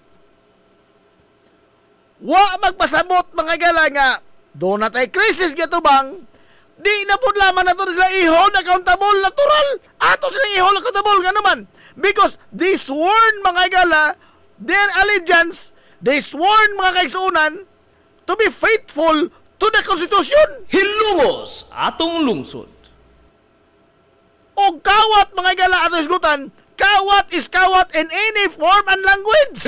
Speaker 3: Wa magpasabot mga gala nga doon na tayo krisis gato bang di na po laman na to sila i-hold accountable natural ato silang i-hold accountable nga naman because they sworn mga gala their allegiance, they sworn mga kaigsuunan to be faithful to the Constitution.
Speaker 1: Hilungos atong lungsod.
Speaker 3: O kawat mga gala ato isgutan, kawat is kawat in any form and language.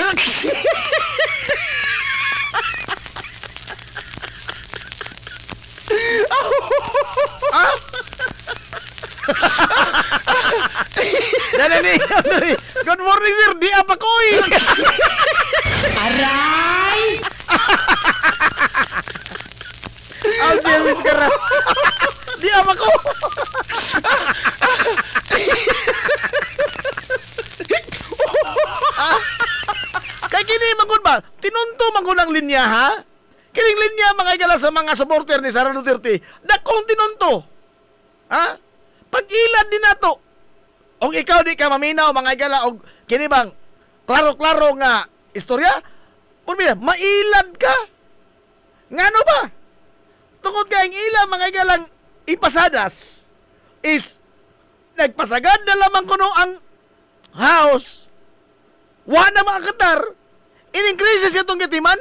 Speaker 3: Dali. Good morning, sir. Di apa koy. Aray! Ang service ka na. Di apa ko. Kay kini mangod ba? Tinunto mangod ang linya, ha? Kining linya mga igala sa mga supporter ni Sara Duterte. Dakong tinunto. Ha? Pag-ilad din nato. Og ikaw di ka maminaw mga igala og kini bang klaro-klaro nga istorya? Purmina, mailad ka. Ngano ba? Tungod kay ang ila mga igalang ipasadas is nagpasagad na lamang kuno ang house. Wa na mga katar. Ining krisis itong gatiman.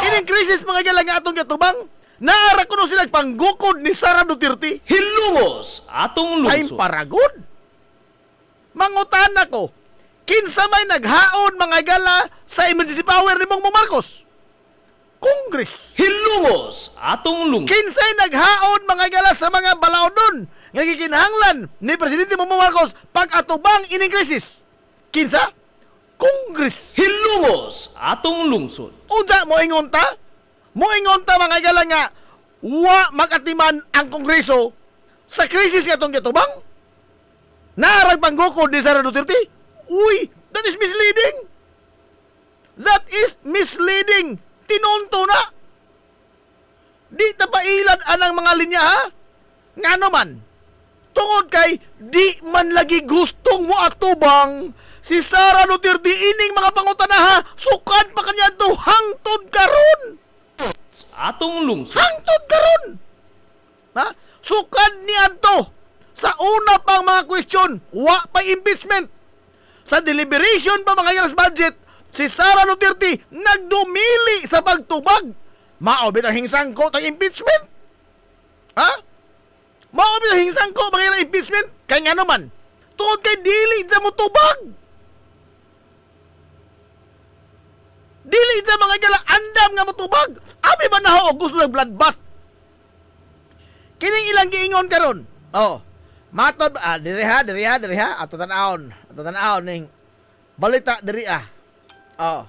Speaker 3: Ining krisis mga igala nga atong gatubang, naara ko no sila panggukod ni Sara Duterte.
Speaker 1: Hilumos atong
Speaker 3: Time
Speaker 1: lungsod.
Speaker 3: para good. Mangutan ako, kinsa may naghaon mga igala sa emergency power ni Bongbong Marcos? Congress.
Speaker 1: Hilumos atong lungsod.
Speaker 3: Kinsay naghaon mga igala sa mga balaodon nga gikinahanglan ni Presidente Bongbong Marcos pag-atubang ining krisis? Kinsa? Congress.
Speaker 1: Hilumos atong lungsod.
Speaker 3: Unsa mo ingon ta? Moingon ta mga igala nga wa magatiman ang Kongreso sa krisis nga itong gitubang? Narag panggukod ni Sara Duterte? Uy, that is misleading. That is misleading. Tinunto na. Di tapailan anang mga linya ha? Nga naman, tungod kay di man lagi gustong mo atubang si Sara Duterte ining mga pangutanaha sukad pa kanya to hangtod karon.
Speaker 1: Atong lungsod.
Speaker 3: Hangtod karon. Ha? Sukad ni Anto sa una pang mga question, wa pa impeachment. Sa deliberation pa mga years budget, si Sara Duterte nagdumili sa pagtubag. Maobit ang hingsangko tang impeachment. Ha? Maobit ang hingsangko mga years impeachment. Kaya nga naman, tungod kay dili sa mo tubag. Dili sa mga gala andam nga motubag. Abi ba na ho gusto ng bloodbath? Kining ilang giingon karon. Oh. Matod diri ha. Ato tan-aon ning balita diri ah. Oh.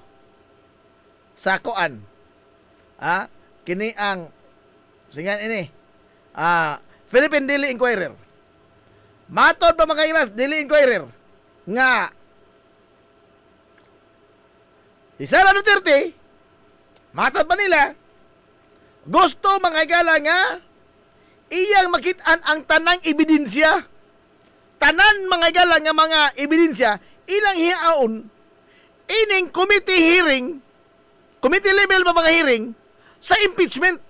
Speaker 3: Sakoan. Ah, kini ang singan ini. Philippine Daily Inquirer. Matod pa mga ilas Daily Inquirer nga si Sara Duterte, matod pa nila, gusto mga igala nga iyang makitaan ang tanang ebidensya. Tanan mga igala nga mga ebidensya, ilang hiaon, ining committee level pa mga hearing, sa impeachment.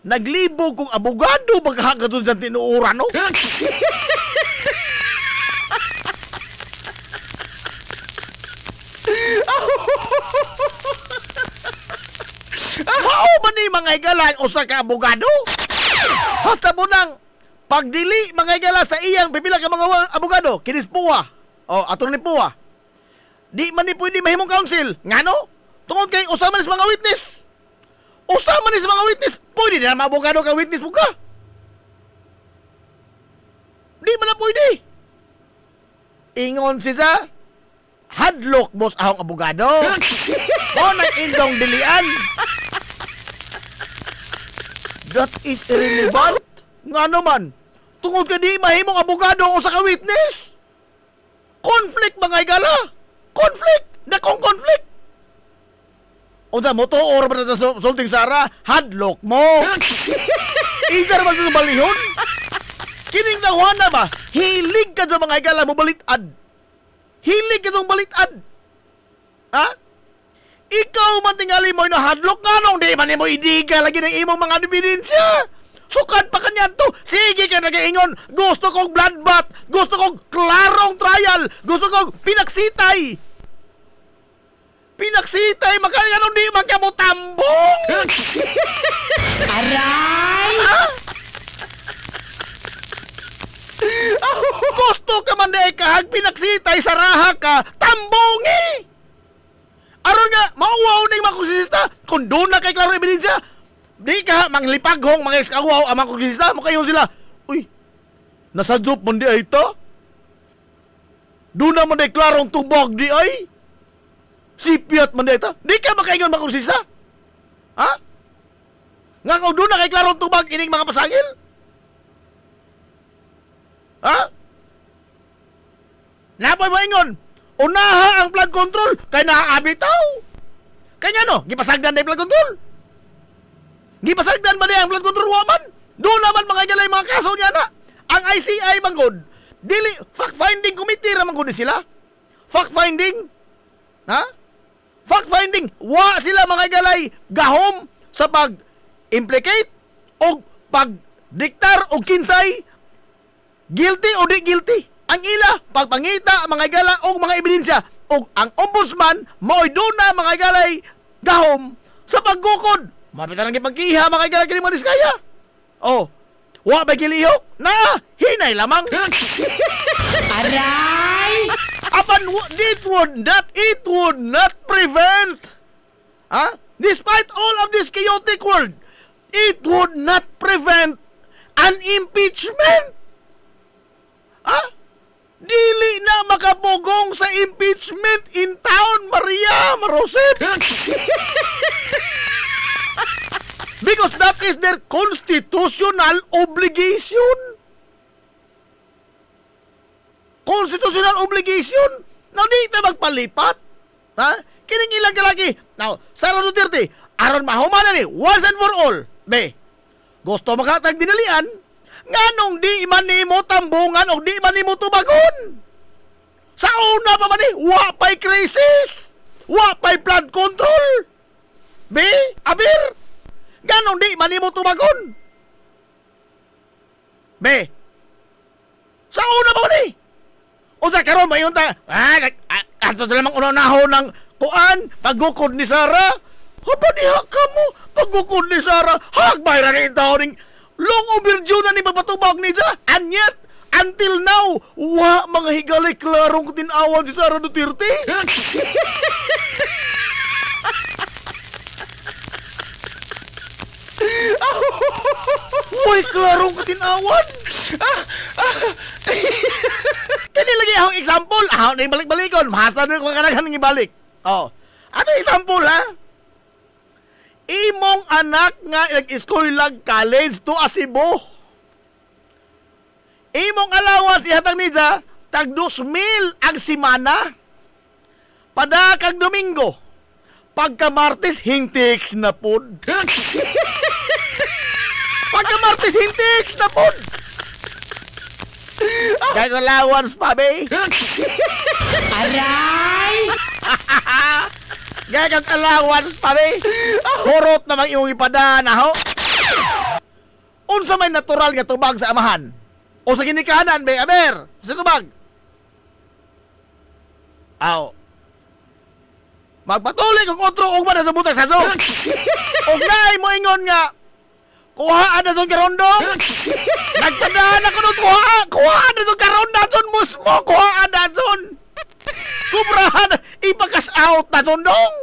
Speaker 3: Naglibog kong abogado magkakagatun sa tinuura, no? Mao ba ni mga igala usa ka abogado? Hasta mo nang pagdili mga igala sa iyang pipila ka mga abogado, kinis puwa. O atong ni puwa. Di man ni pwede mahimong counsel. Ngano? Tungod kay usama ni sa mga witness. Usama ni sa mga witness. Pwede na mga abogado ka witness mo ka. Di man na pwede. Ingon siya, hadlock boss ahong abogado. O nang indong dilian. That is irrelevant. Nga naman, tungod ka di mahimong abogado o sa ka-witness. Conflict mga igala. Conflict. Nakong conflict. Unsa mo to or ba na sulting Sara? Hadlock mo. Isar ba sa balihon? Kining nahuana ba? Hilig ka sa mga igala mo balitad. Hilig ka sa balitad. Ha? Ikaw man tingali mo na hadlock nga nung di man mo idiga lagi ng imong mga ebidensya. Sukad pa kanyan to. Sige ka nag-iingon. Gusto kong bloodbath. Gusto kong klarong trial. Gusto kong pinaksitay. Pinaksitay. Makanya nung di man ka mo tambong. Aray! Ha? Gusto ka man na ikahag pinaksitay sa raha ka. Tambongi! Aron nga, mauwaw na yung mga konsisista. Kung doon na kay klaro ebidensya, di ka manglipaghong mga eskawaw ang mga konsisista. Makayon sila, uy, nasa job man di ay ito? Doon na man di klarong tubog di ay? Sipiat man di ito? Di ka makaingon mga konsisista? Ha? Nga kung doon na kay klarong tubog ining mga pasangil? Ha? Napoy maingon? Unaha ang flood control kay nakakabitaw. Kanya no, gipasagdan na yung flood control. Gipasagdan ba na ang flood control waman? Doon naman mga galay mga kaso niya na. Ang ICI manggod, dili fact-finding committee ra manggod sila. Fact-finding? Ha? Fact-finding, wa sila mga galay gahom sa pag-implicate o pag-diktar o kinsay guilty o di guilty. Ang ila, pagpangita, mga gala o mga ebidensya, ug ang ombudsman mao'y duna mga galay gahom sa paggukod. Mapitan ang ipagkiha mga galay kini mga diskaya. Oh, wa ba gilihok? Na, hinay lamang.
Speaker 4: Aray!
Speaker 3: Apan it would not prevent. Despite all of this chaotic world, it would not prevent an impeachment. Dili na makapugong sa impeachment in town, Maria Marosep. Because that is their constitutional obligation. Constitutional obligation. Now, di na magpalipat. Kining ilang kalaki. Now, Sara Duterte, aron mahumanan ni, once and for all. Be, gusto makatag dinalian, nganong di man nimo tambungan o di man nimo tubagon. Sa una pa man ni, wa pa'y crisis. Wa pa'y flood control. Be, abir. Ganong di man nimo tubagon. Be, sa una pa man ni. Unsa karon mayon ta? Ato sa lamang unahon ng kuan, paggukod ni Sara. Haba diha ka mo, paggukod ni Sara. Hagbay ra ni taon ning long overdue na ni magpatubag ni siya. And yet, until now, wa mga higalay klarong tinawan si Sara Duterte. Uy, klarong tinawan. Kani lagi akong example. Na yung balik-balikon. Mahasta na kung kanagahan ng ibalik. Ato example, imong anak nga nag-eskwela college to Asibo. Imong allowance ihatag niya tag 2,000 ang simana. Pada kag Domingo. Pagka Martes hintiks na pod. Pagka Martes hintiks na pod. Guys, allowance pa, be.
Speaker 4: Aray!
Speaker 3: Gagag allowance pa, be. Hurot na mang iyong ipadaan, ho. Unsa may natural nga tubag sa amahan? O sa ginikanan, be, aber, sa tubag. Magpatuloy kung otro ugma na sa butang sa zo. Og naay mo ingon nga, kuhaan na son karondong. Nagpadaan ako nun, kuhaan na son karondong musmo, kuhaan na son. Kubrahan, ipakas out na son dong.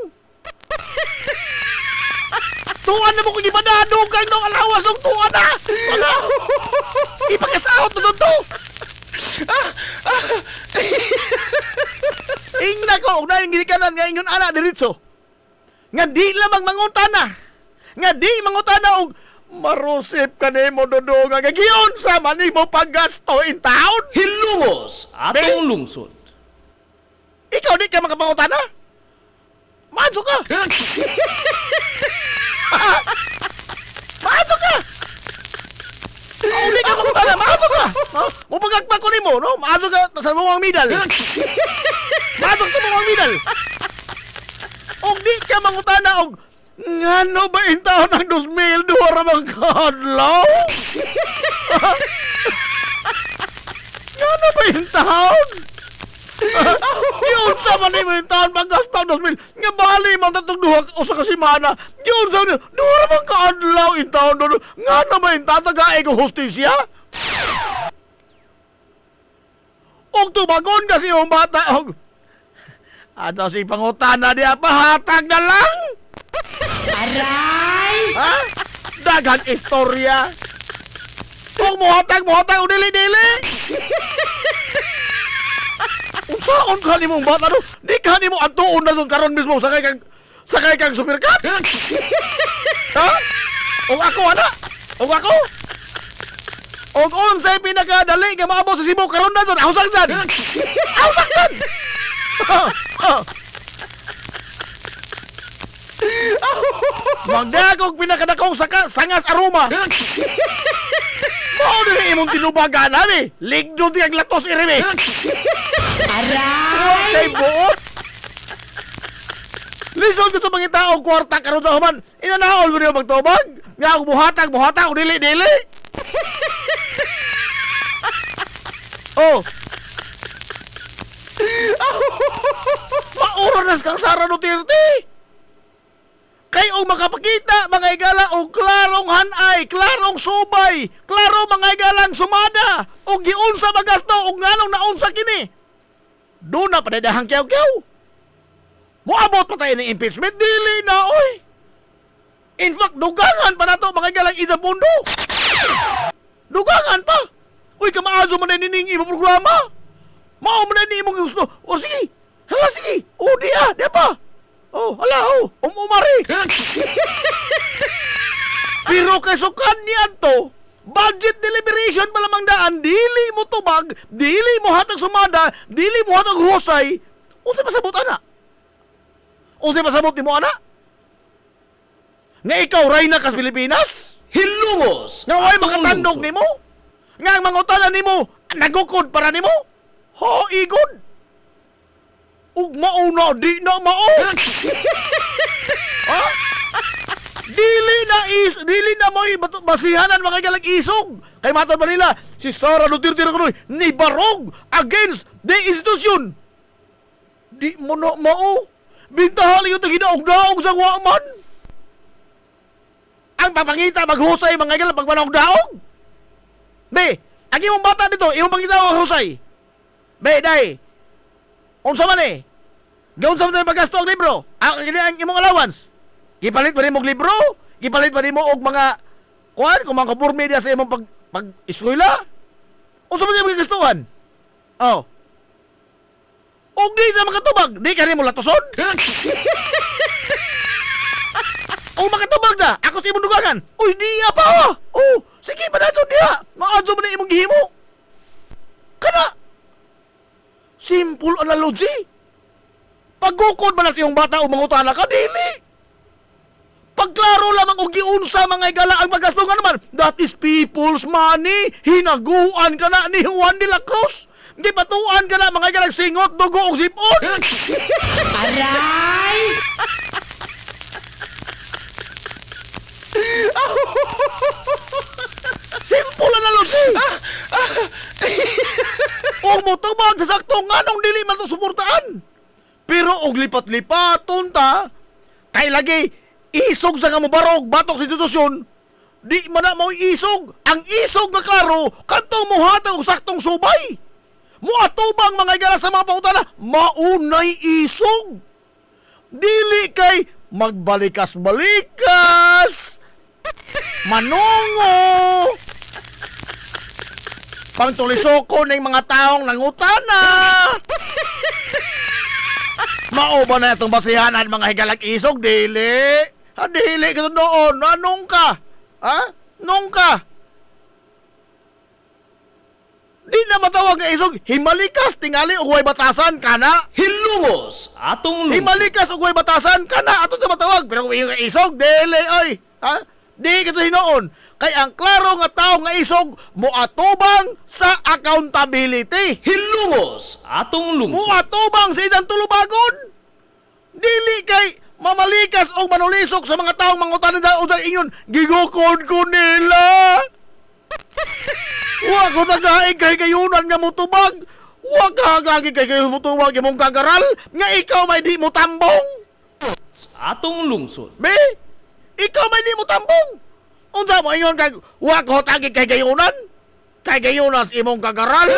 Speaker 3: Tuan na mo kung ipadadong kay nung alawas nung tuan na. Ipakas out na son to. Ingna ko, og na yung ginikanan nga ingon anak diritso. Nga di lamang mangutana. Nga di mangutana og marusip ka ni mo dodong nga gagiyon sa manimo paggasto in town.
Speaker 1: Hilumos atong lungsod.
Speaker 3: Ikaw di ka makapangutana? Maadso ka. Maadso ka. Di ka makutana, maadso ka. Mupagagpag ko ni mo, no? Maadso ka sa buwang midal. Maadso sa buwang midal. Og di ka mangutana og ngano ba in taon ng 2,000 duha mang kadlaw? Ngano ba in taon? Yun sa man mo in taon paggasto 2,000 nga bali man tatong duha usa ka semana. Yun sa duha mang kadlaw in taon do. Ngano ba in tatagae ko hustisya? Og tubagon kasi yung bata og ato si pangutana diya pahatag na lang.
Speaker 4: Aray!
Speaker 3: Daghang istorya. Huwag muhatag o dili-dili. Unsaon ka ni mong bata no? Di ka ni mo atuon na son karon mismo sakay kang superkat. Og ako ana? Og ako? Og unsay pinakadali nga maabot sa Cebu karon na son Ausaksan. Ausaksan. Magdagog pinakadakong sangas aroma. Mao dili imong tinubagan ani. Ligdo ti ang latos ireme.
Speaker 4: Aray!
Speaker 3: Kay buot. Lisod ko sa mga tao kwarta karon sa human. Inanaol ko niyo magtubag. Nga ako buhatag o dili-dili. Oh. Mawarnas kang Sara Duterte. Kay og makapakita mga igala og klarong hanay, klarong subay, klaro mga igalang sumada og giunsa magasto og nganong naunsa kini. Do na padadahang kyaw-kyaw. Moabot pa tayo ng impeachment, dili na oy. In fact, dugangan pa na to mga igalang isang pundo. Dugangan pa. Uy, kamaazo man na nining imong programa. Mao man na ni imong gusto. O sige, hala sige. O di pa. Oh, hala, umari. Pero kay sukad niya to, budget deliberation pa lamang daan, dili mo tubag, dili mo hatag sumada, dili mo hatag husay. Unsay pasabot ana? Unsay pasabot nimo ana? Nga ikaw rayna kas Pilipinas?
Speaker 1: Hilumos
Speaker 3: Nga way
Speaker 1: atong
Speaker 3: makatandog
Speaker 1: lungsod.
Speaker 3: nimo? Nga ang mangutanan nimo, nagukod para nimo? Ho, igod. Ug mauna di na mao. Ha? Dili na mo basihanan mga galang isog. Kay mata ba nila si Sara Duterte kunoy ni barog against the institution. Di mo na mao. Bintahali yung taginaog-daog sa waman. Ang papangita maghusay mga galang pagmanaog-daog. Be, ang imong bata dito, imong pangita maghusay. Be, day. Unsa man eh? Gawon sa mga paggasto og libro. Ang imong allowance. Gipalit pa nimo og libro, gipalit pa nimo og mga kuan kung mga kapurmi dia sa imong pag-eskwela. Unsa man imong gastuhan? Oh. Og di sa makatubag, di ka nimo latuson? O makatubag na, ako sa imong dugangan. Uy, di pa. Oh, sige pa naton diha. Maadyo man imong gihimo. Kana. Simple analogy. Pagkukod ba na sa iyong bata o mangutana ka, dili. Pagklaro lamang og giunsa mga igala ang magasto nga naman, that is people's money. Hinaguan ka na ni Juan de la Cruz. Gipatuan ka na mga igalang singot, dugo o sipon. Aray! Simple analogy. Og motubag sa sakto nga nung dili man to suportaan. Pero og lipat-lipaton ta, kay lagi isog sa nga barog batok sa institusyon, di man na mo isog. Ang isog na klaro, kantong muhatag og saktong subay. Muatubang mga igala sa mga pangutana, maunay isog. Dili kay magbalikas-balikas, manungo, pangtulisoko ng mga taong nangutana. Mao ba na itong basihanan mga higalag isog? Dili. Dili ka doon. Anong ka? Ha? Nung ka? Di na matawag nga isog. Himalikas tingali ugway batasan kana.
Speaker 1: Hilumos atong lungsod.
Speaker 3: Himalikas ugway batasan kana ato sa matawag. Pero kung yung isog, dili oy. Ha? Di ka hinoon. Kay ang klaro nga tao nga isog moatubang sa accountability.
Speaker 1: Hilumos atong lungsod.
Speaker 3: Muatubang sa isang tulubagon. Dili kay mamalikas o manulisok sa mga taong mangutanan sa usang inyon. Gigukod ko nila. Huwag ko nagaig kay kayunan nga mutubag. Huwag ka hagagig kay kayo mutubag yung mong kagaral. Nga ikaw may di mo tambong.
Speaker 1: Atong lungsod.
Speaker 3: Be, ikaw may di mo tambong. Unsa mo ingon kay huwag ko tagig kay kayunan. Kay kayunas imong kagaral.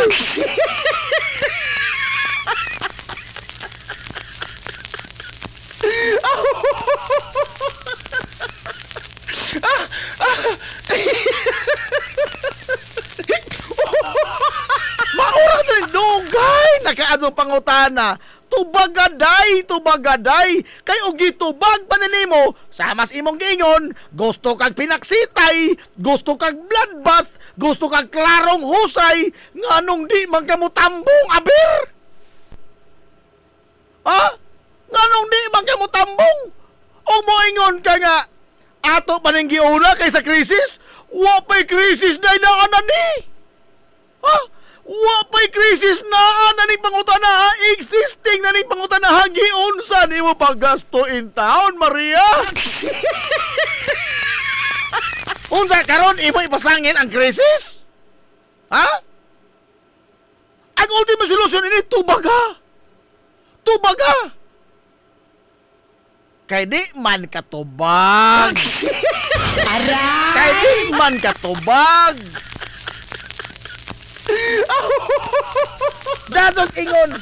Speaker 3: Maura sa dugay nakaadong pangutana. Tubagaday. Kay og gitubag pa nimo sa mas imong giingon, gusto kag pinaksitay, gusto kag bloodbath, gusto kag klarong husay, nganong di man kamo tambong aber? Ha? Nganong di man kamo tambong? O moingon ka nga ato pa ning giuna kay sa krisis? Wa pay krisis day na anani. Ha? Wa pay krisis na ning pangutana, existing na ning pangutana giunsa nimo paggasto in town, Maria? Unsa karon imo ipasangil ang krisis? Ha? Ang ultimate solution ini tubaga. Kay di man katubag. Kay di man katubag. Datot ingon,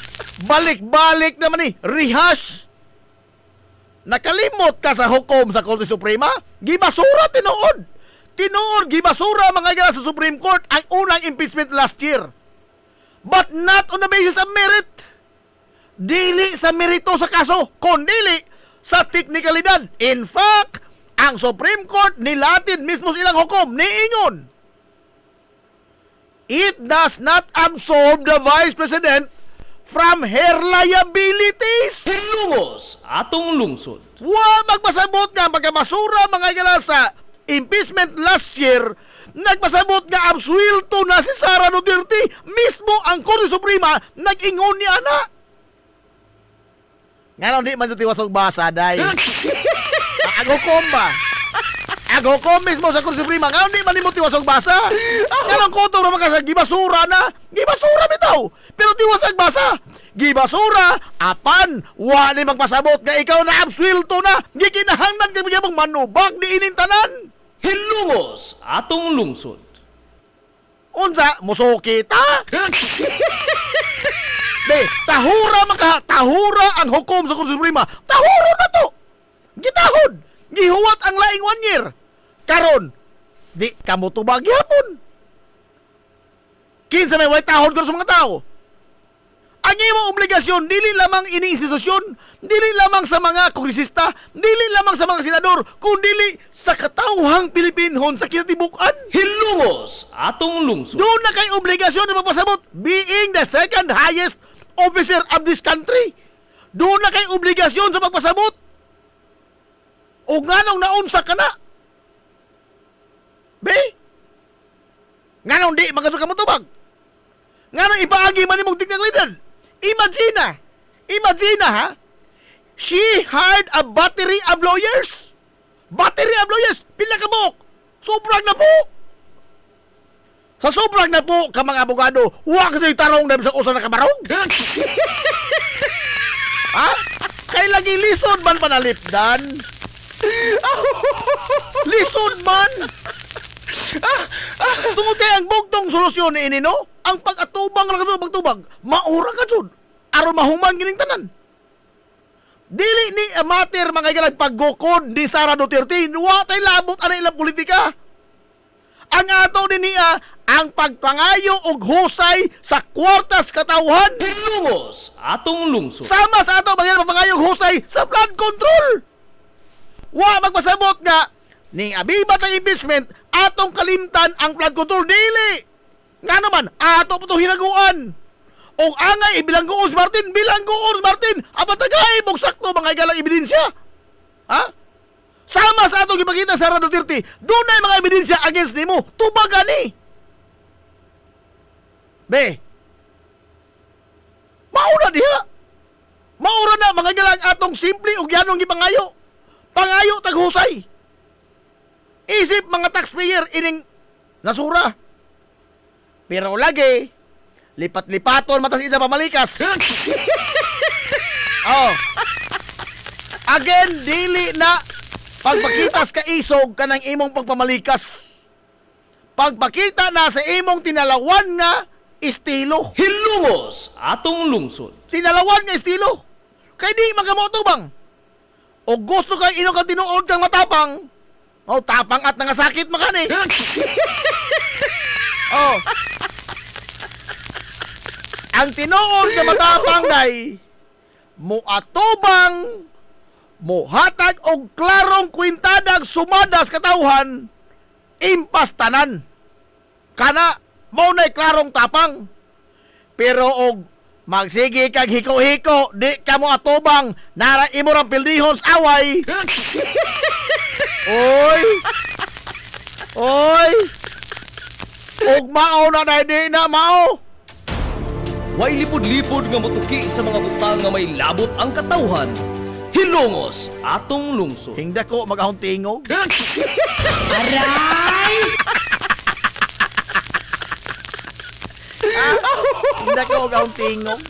Speaker 3: balik-balik naman ni, rehash. Nakalimot ka sa hukom sa Korte Suprema? Gibasura tinuod. Tinuod, gibasura mga gala sa Supreme Court ang unang impeachment last year. But not on the basis of merit. Dili sa merito sa kaso, kundili sa teknikalidad. In fact, ang Supreme Court nilatid mismo silang hukom, niingon. It does not absolve the Vice President from her liabilities.
Speaker 1: Hilumos atong lungsod.
Speaker 3: Wa magpasabot nga pagkabasura mga gala sa impeachment last year, nagpasabot nga absuelto na si Sara Duterte. Mismo ang Korte Suprema nag-ingon ni ana. Nga di man sa tiwasog basa, day. Ako komba. Ako kom mismo sa Korte Suprema. Nga di man mo tiwasog basa. Nga nang koto na magkasa, gibasura na. Gibasura bitaw. Pero tiwasag basa. Gibasura, apan, wa ni magpasabot nga ikaw na absuelto na. Gikinahangnan ka bigyan manubag di inintanan.
Speaker 1: Hilumos atong lungsod.
Speaker 3: Unsa, musukita? Be, tahura ang hukom sa Korte Suprema. Tahura na to. Gitahod. Gihuwat ang laing 1 year. Karon, di kamo tubag yapon. Kinsa may way tahod ko sa mga tao. Ang imong obligasyon dili lamang ini institusyon, dili lamang sa mga kongresista, dili lamang sa mga senador, kundi sa katauhang Pilipinhon sa kinatibuk-an.
Speaker 1: Hilumos atong lungsod.
Speaker 3: Doon na kay obligasyon na magpasabot, being the second highest officer of this country. Doon na kay obligasyon sa magpasabot. O nganong naunsa ka na? Be? Nganong di magkasok ka mo tubag? Nganong ipaagi man imong teknikalidad? Imagine ha? She hired a battery of lawyers. Battery of lawyers. Pila ka buok. Sobrang na po. Sa sobrang na po ka mga abogado, huwag kasi tarong na sa usa na kabarong. Ha? Kay lagi lisod man panalipdan. Lisod man. Tungod kay ang bugtong solusyon ni ini, no? Ang pag-atubang lang ito, pagtubag, maura ka jud. Aron mahuman gining tanan. Dili ni amater mga galag paggukod ni Sara Duterte, wa tay labot ana ilang politika. Ang ato din niya ang pagpangayo og husay sa kwartas katawhan.
Speaker 1: Hilumos atong lungsod.
Speaker 3: Sama sa ato mga pagpangayo og husay sa flood control. Wa magpasabot nga ning abibat ang impeachment atong kalimtan ang flood control dili. Nga naman ato pa to hinaguan. O angay ibilanggoon si Martin, bilanggoon si Martin. Apatagay mong sakto mga galang ebidensya. Ha? Sama sa atong ipakita sa Sara Duterte, doon na mga ebidensya against nimo. Tubagan ni. Be, mauna diha. Maura na mga galang atong simple ug yanong gipangayo. Pangayo taghusay. Isip mga taxpayer ining nasura. Pero lagi, lipat-lipaton matas isa pamalikas. Oh. Again, dili na pagpakitas ka isog kanang imong pagpamalikas. Pagpakita na sa imong tinalawan nga estilo.
Speaker 1: Hilumos atong lungsod.
Speaker 3: Tinalawan nga estilo. Kay di magamotubang. O gusto kay ino ka tinuod kang matapang. O tapang at nangasakit makani. Oh. Ang tinuod nga matapang day muatubang muhatag og klarong kwintadag sumadas katawhan impas tanan. Kana mao nay klarong tapang. Pero og magsige kag hiko-hiko di ka mo atubang nara imo rang pildihon sa away. Oy. Oy. Og mao na di na mao.
Speaker 1: Way lipod-lipod nga motuki sa mga butang nga may labot ang katawhan. Hilumos atong lungsod.
Speaker 3: Hingda ko magahong tingog. Hingda ko magahong tingog.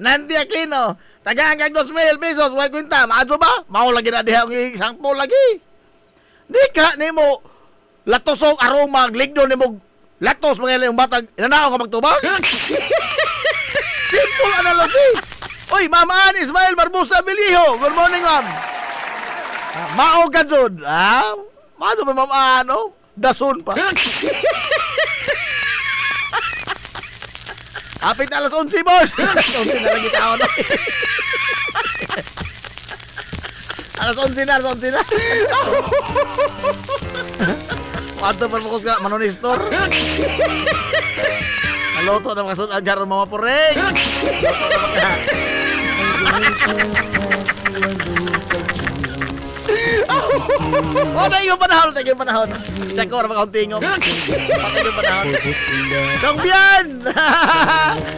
Speaker 3: Nanti Aquino, tagaan kag 2,000 pesos, way kwenta, maadyo ba? Mao lagi na diha ang isangpo lagi. Di ka nimo latosong aroma, ligdo nimo latos mga yung batag, inanao ka magtubag? Simple analogy. Uy, Ma'am Ann Ismael Barbosa Biliho, good morning, ma'am. Mao ka jud, ha? Maadyo ba, Ma'am Ann, oh? Dason pa. Apit na alas 11, boss! 11 na lang itaon. Alas 11 na, alas 11 na. Pato pa mo ka manonistor. Naloto na makasunod karon mga pureng. Oh, tayo panahon, tayo panahon. Dako ra makauntingom. Patay yung panahon. Chongbian!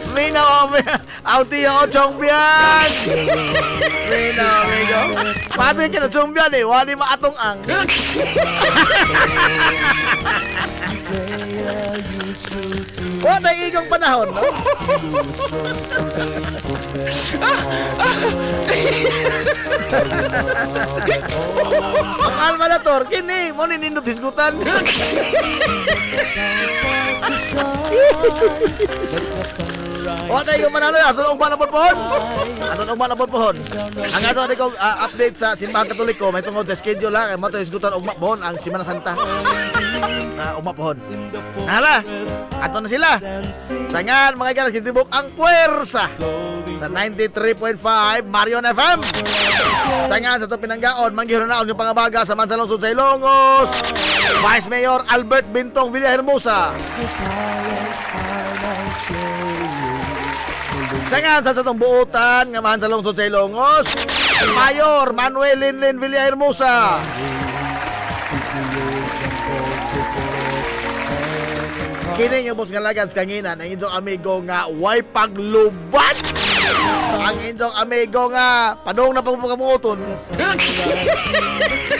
Speaker 3: Smina mo, auti ako, Chongbian! Smina, amigo. Patay ka na Chongbian eh, wali maatong ang. Oh, tayo igong panahon, no? Ang Almanator, kini, mo ninindot hisgutan. O tayo manalo ya, atong malapot pohon. Atong malapot pohon. Ang ato ni kong update sa Simbahan Katoliko, may tungod sa schedule ha, kay mo to hisgutan ugma pohon ang Semana Santa. Ugma pohon. Hala, ato na sila. Sangan mga galas kitibok ang puwersa sa 93.5 Marion FM. Sangan sa to pinanggaon, manggihuranaon yung pangabaga sa Mansalong Sud sa Ilongos. Vice Mayor Albert Bintong Villahermosa. Sangan sa satong buutan nga Mansalong Sud sa Ilongos. Mayor Manuel Linlin Villahermosa. Kini yung boss nga lagans kanginan ang inyong amigo nga way paglubat. Ang inyong amigo nga padong na pagpagamuton.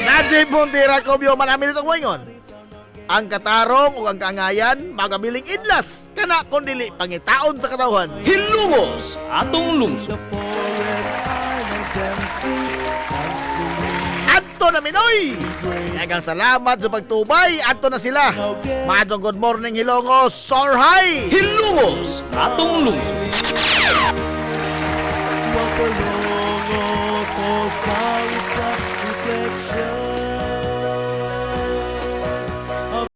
Speaker 3: Najib Montira Cobio malamin itong waingon. Ang katarong o ang kaangayan magabiling idlas kana kun dili pangitaon sa katawhan.
Speaker 1: Hilumos atong lungsod.
Speaker 3: Adto na Minoy! Nagang salamat sa pagtubay. Adto na sila. Maadong good morning Hilongos. Soar high!
Speaker 1: Hilumos atong lungsod.
Speaker 7: Mapulungos sa isa reflection.